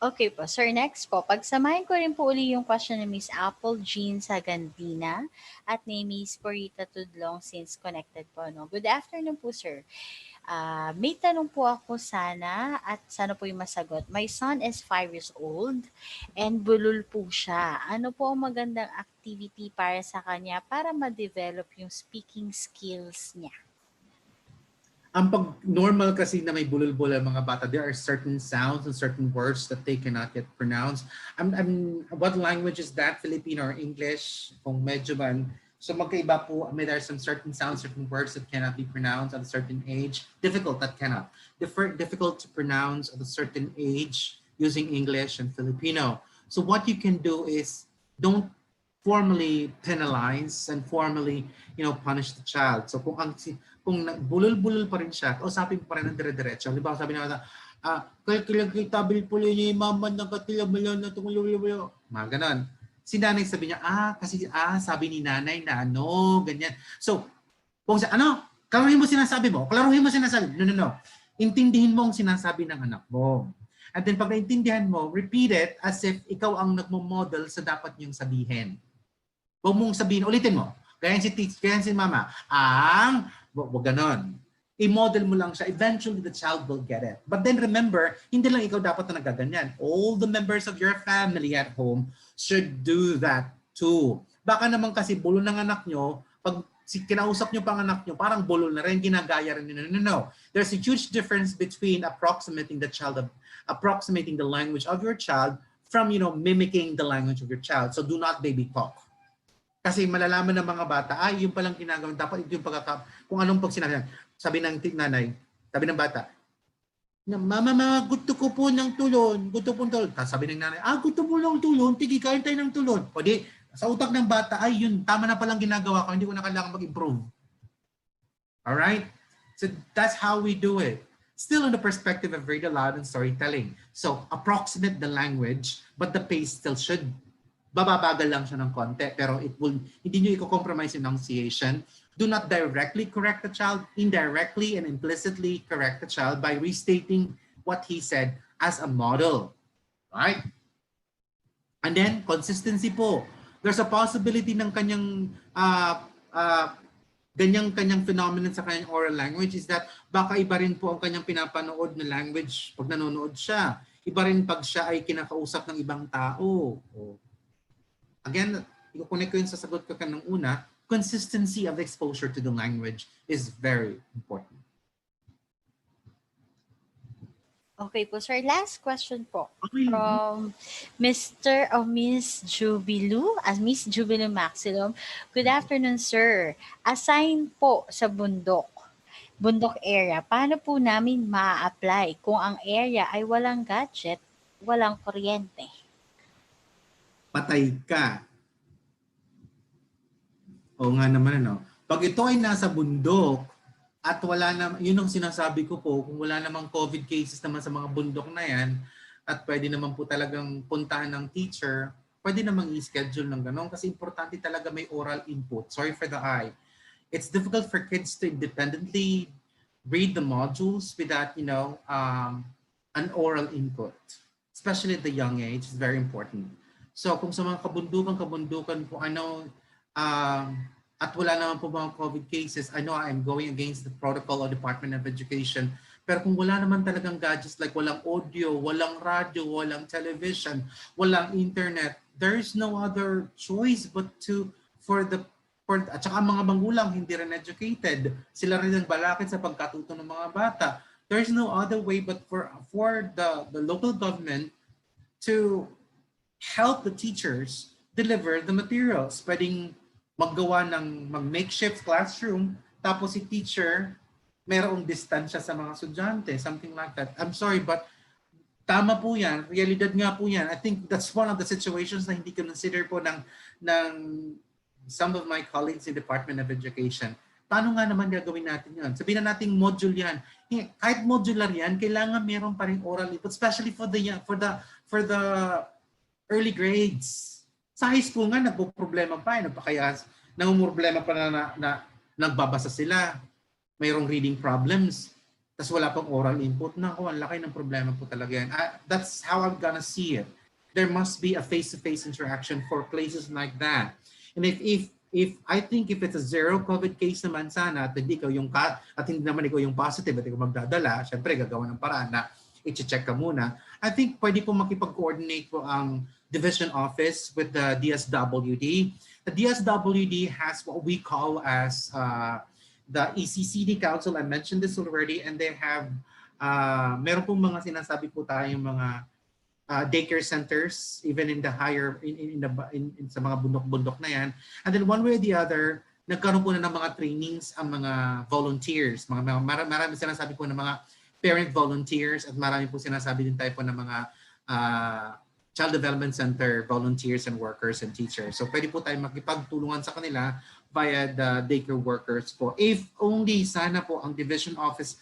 Speaker 2: Okay po. Sir, next po. Pagsamahin ko rin po uli yung question ni Miss Apple Jean Sagandina at ni Miss Corita Tudlong since connected po. No? Good afternoon po, sir. May tanong po ako sana at sana po yung masagot. My son is 5 years old and bulol po siya. Ano po ang magandang activity para sa kanya para ma-develop yung speaking skills niya?
Speaker 3: Ang pag normal kasi na may bulol-bulol mga bata, there are certain sounds and certain words that they cannot yet pronounce. What language is that? Filipino or English? Kung medyo man. So magkaiba po, there are some certain sounds, certain words that cannot be pronounced at a certain age. Difficult, that cannot. Difficult to pronounce at a certain age using English and Filipino. So what you can do is don't formally penalize and formally, punish the child. So kung bulol-bulol pa rin siya, kausapin pa rin ng dire-diretso. Halimbawa, sabi naman, kaya po niya yung mama ng katilabalan na tungululo. Mga ganon. Si nanay sabi niya, sabi ni nanay na ganyan. So, kung klaruhin mo sinasabi mo. No. Intindihin mo ang sinasabi ng anak mo. And then pag naintindihan mo, repeat it as if ikaw ang nagmo-model sa dapat niyong sabihin. Huwag mong sabihin, ulitin mo. Kaya si mama, wag ganon. I-model mo lang siya. Eventually, the child will get it. But then remember, hindi lang ikaw dapat na nagaganyan. All the members of your family at home should do that too. Baka naman kasi bulo ng anak nyo, pag kinausap nyo pang anak nyo, parang bulol na rin, ginagaya rin. No. There's a huge difference between approximating the language of your child from, mimicking the language of your child. So do not baby talk. Kasi malalaman ng mga bata, yung palang ginagawa, dapat ito yung kung anong pag sinabi. Sabi ng nanay, sabi ng bata, Mama, gusto ko po ng tulon. Gusto po ng tulon. Sabi ng nanay, gusto po ng tulon. Tigi, kain tayo ng tulon. O di, sa utak ng bata, yun, tama na palang ginagawa ko. Hindi ko na kailangan mag-improve. Alright? So that's how we do it. Still in the perspective of read aloud and storytelling. So approximate the language, but the pace still should. Bababagal lang siya ng konti, pero hindi nyo i-compromise enunciation. Do not directly correct the child, indirectly and implicitly correct the child by restating what he said as a model. Right? And then, consistency po. There's a possibility ng kanyang kanyang phenomenon sa kanyang oral language is that baka iba rin po ang kanyang pinapanood na language pag nanonood siya. Iba rin pag siya ay kinakausap ng ibang tao. Again, i-connect ko yun sa sagot ko kanang una, consistency of exposure to the language is very important.
Speaker 2: Okay po, sir. Last question po from Mr. or Miss Jubilu, Miss Jubilu Maximum. Good afternoon, sir. Assign po sa bundok area, paano po namin ma-apply kung ang area ay walang gadget, walang kuryente?
Speaker 3: Patay ka. O nga naman, Pag ito ay nasa bundok, at wala na, yun ang sinasabi ko po, kung wala namang COVID cases naman sa mga bundok na yan, at pwede naman po talagang puntahan ng teacher, pwede namang i-schedule ng gano'n kasi importante talaga may oral input. Sorry for the eye. It's difficult for kids to independently read the modules without, an oral input. Especially at the young age, it's very important. So kung sa mga kabundukan kung ano, at wala naman po mga COVID cases, I know I'm going against the protocol of Department of Education. Pero kung wala naman talagang gadgets like walang audio, walang radio, walang television, walang internet, there is no other choice but at saka mga magulang hindi rin educated. Sila rin ang balakid sa pagkatuto ng mga bata. There is no other way but for the local government to help the teachers deliver the materials. Pwedeng maggawa ng mag-makeshift classroom, tapos si teacher, mayroong distansya sa mga estudyante, something like that. I'm sorry, but tama po yan, realidad nga po yan. I think that's one of the situations na hindi consider po ng some of my colleagues in Department of Education. Paano nga naman gagawin natin yun? Sabihin na natin module yan. Kahit modular yan, kailangan meron pa rin oral input, especially for the early grades. Sa high school nga, nagpo-problema pa. Kaya nangumroblema pa na nagbabasa sila. Mayroong reading problems. Tapos wala pang oral input. Naku, ang laki ng problema po talaga yan. That's how I'm gonna see it. There must be a face-to-face interaction for places like that. And if I think if it's a zero COVID case naman sana at hindi naman ikaw yung positive at ikaw magdadala, syempre gagawa ng paraan na i-check ka muna. I think pwede po makipag-coordinate po ang division office with the DSWD. The DSWD has what we call as the ECCD Council. I mentioned this already, and they have meron pong mga sinasabi po tayong mga daycare centers, even in the higher in sa mga bundok-bundok na yan. And then one way or the other, nagkaroon po na ng mga trainings ang mga volunteers. Marami sinasabi po ng mga parent volunteers at marami po sinasabi din tayo po ng mga Child Development Center volunteers and workers and teachers. So pwede po tayo makipagtulungan sa kanila via the daycare workers po. If only sana po ang division office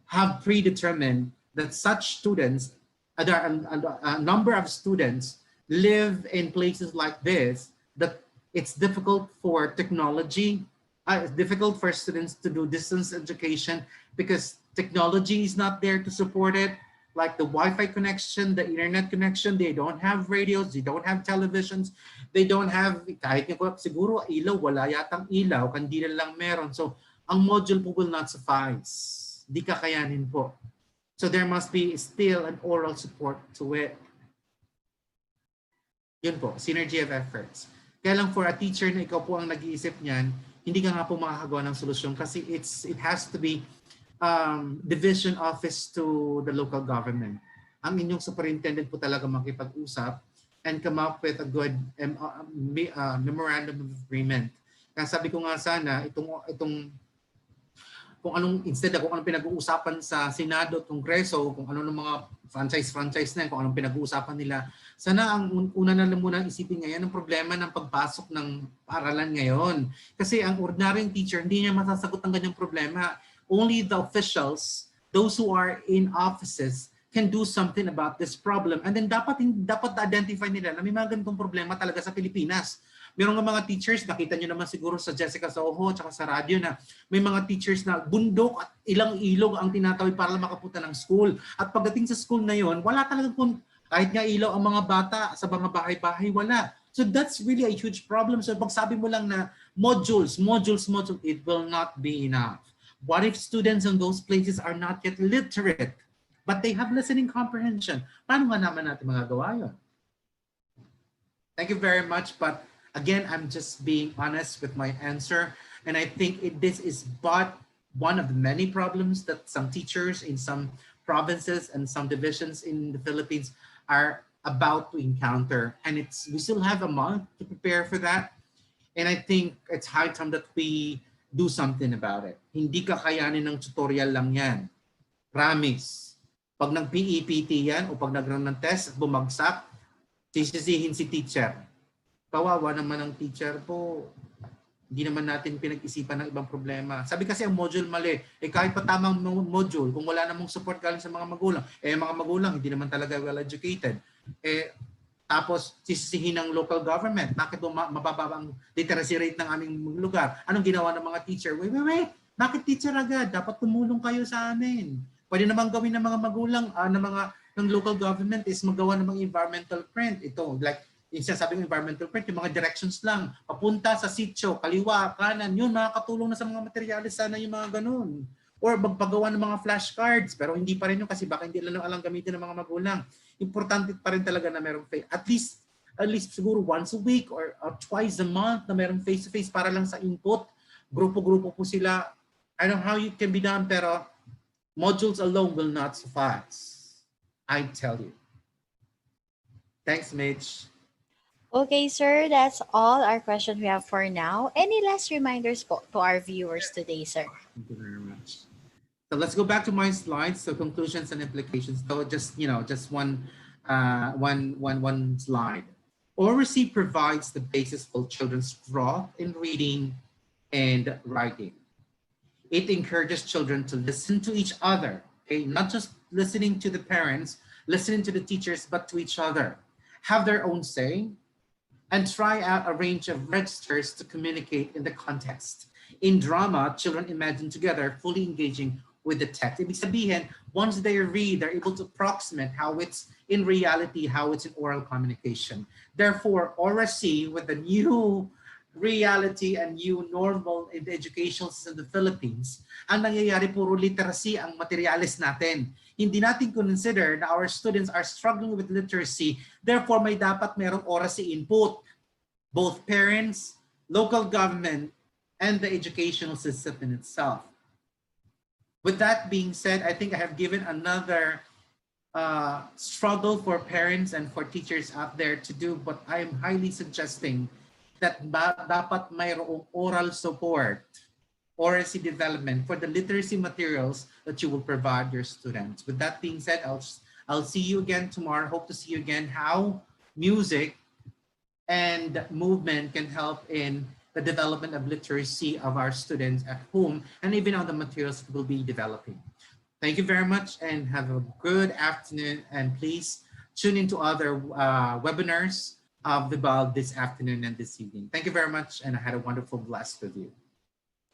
Speaker 3: have predetermined that such students, a number of students live in places like this, that it's difficult for technology, it's difficult for students to do distance education because technology is not there to support it. Like the Wi-Fi connection, the internet connection, they don't have radios, they don't have televisions, they don't have, kahit siguro ilaw, wala yatang ilaw, kandila lang meron. So, ang module po will not suffice. Di kakayanin po. So, there must be still an oral support to it. Yun po, synergy of efforts. Kaya lang for a teacher na ikaw po ang nag-iisip niyan, hindi ka nga po makakagawa ng solusyon kasi it has to be division office to the local government. Ang inyong superintendent po talaga makipag-usap and come up with a good memorandum of agreement. Kaya sabi ko nga sana, itong kung anong, instead kung anong pinag-uusapan sa Senado at Kongreso, kung ano ng mga franchise na yan, kung anong pinag-uusapan nila, sana ang una na lang muna isipin ngayon ang problema ng pagpasok ng paaralan ngayon. Kasi ang ordinaryong teacher, hindi niya masasagot ang ganyang problema. Only the officials, those who are in offices, can do something about this problem. And then dapat identify nila na may mga ganitong problema talaga sa Pilipinas. Meron nga mga teachers, nakita nyo naman siguro sa Jessica Soho at sa radyo na may mga teachers na bundok at ilang ilog ang tinatawid para lang makapunta ng school. At pagdating sa school na yon, wala talagang kahit nga ilaw ang mga bata sa mga bahay-bahay, wala. So that's really a huge problem. So pag sabi mo lang na modules, it will not be enough. What if students in those places are not yet literate, but they have listening comprehension? Paano nga naman natin magagawa yun? Thank you very much, but again, I'm just being honest with my answer. And I think this is but one of the many problems that some teachers in some provinces and some divisions in the Philippines are about to encounter. And we still have a month to prepare for that. And I think it's high time that we do something about it. Hindi kakayanin ng tutorial lang yan. Promise. Pag nag-PEPT yan o pag nag-run ng test at bumagsak, sisisihin si teacher. Kawawa naman ang teacher po. Hindi naman natin pinag-isipan ng ibang problema. Sabi kasi ang module mali. Kahit pa tamang module, kung wala namang support galing sa mga magulang, mga magulang hindi naman talaga well-educated. Tapos sisisihin ng local government. Bakit mababa ang literacy rate ng aming lugar? Anong ginawa ng mga teacher? Wait. Bakit teacher agad? Dapat tumulong kayo sa amin. Pwede namang gawin ng mga magulang, ng local government is magawa ng mga environmental print. Ito, like, yung sinasabing environmental print, yung mga directions lang, papunta sa sitio, kaliwa, kanan, yun, makakatulong na sa mga materialis sana yung mga ganun. Or magpagawa ng mga flashcards, pero hindi pa rin yun kasi baka hindi lang alam gamitin ng mga magulang. Importante pa rin talaga na merong at least siguro once a week or twice a month na merong face-to-face para lang sa input. Grupo-grupo po sila. I don't know how it can be done, pero modules alone will not suffice. I tell you. Thanks, Mitch.
Speaker 2: Okay, sir, that's all our questions we have for now. Any last reminders to our viewers today, sir?
Speaker 3: Thank you very much. So let's go back to my slides. So conclusions and implications. So just one slide. Oracy provides the basis for children's growth in reading and writing. It encourages children to listen to each other, okay? Not just listening to the parents, listening to the teachers, but to each other. Have their own say, and try out a range of registers to communicate in the context. In drama, children imagine together, fully engaging with the text. Ibig sabihin, once they read, they're able to approximate how it's in reality, how it's in oral communication. Therefore, oracy with the new reality and new normal in the educational system in the Philippines, ang nangyayari puro literacy ang materialis natin. Hindi natin consider na our students are struggling with literacy, therefore may dapat merong oracy input. Both parents, local government, and the educational system in itself. With that being said, I think I have given another struggle for parents and for teachers out there to do, but I am highly suggesting that dapat mayroong oral support, oracy development for the literacy materials that you will provide your students. With that being said, I'll see you again tomorrow. Hope to see you again how music and movement can help in the development of literacy of our students at home and even on the materials that we'll be developing. Thank you very much and have a good afternoon, and please tune into other webinars of the BAL this afternoon and this evening. Thank you very much, and I had a wonderful blast with you.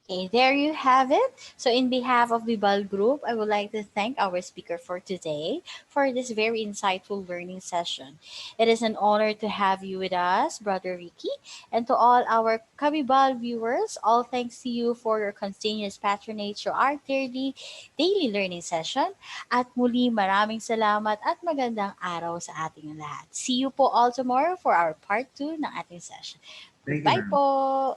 Speaker 2: Okay, there you have it. So in behalf of the BAL Group, I would like to thank our speaker for today for this very insightful learning session. It is an honor to have you with us, Brother Ricky, and to all our Kabibal viewers, all thanks to you for your continuous patronage to our daily learning session. At muli, maraming salamat at magandang araw sa ating lahat. See you po all tomorrow for our part 2 ng ating session. Bye po!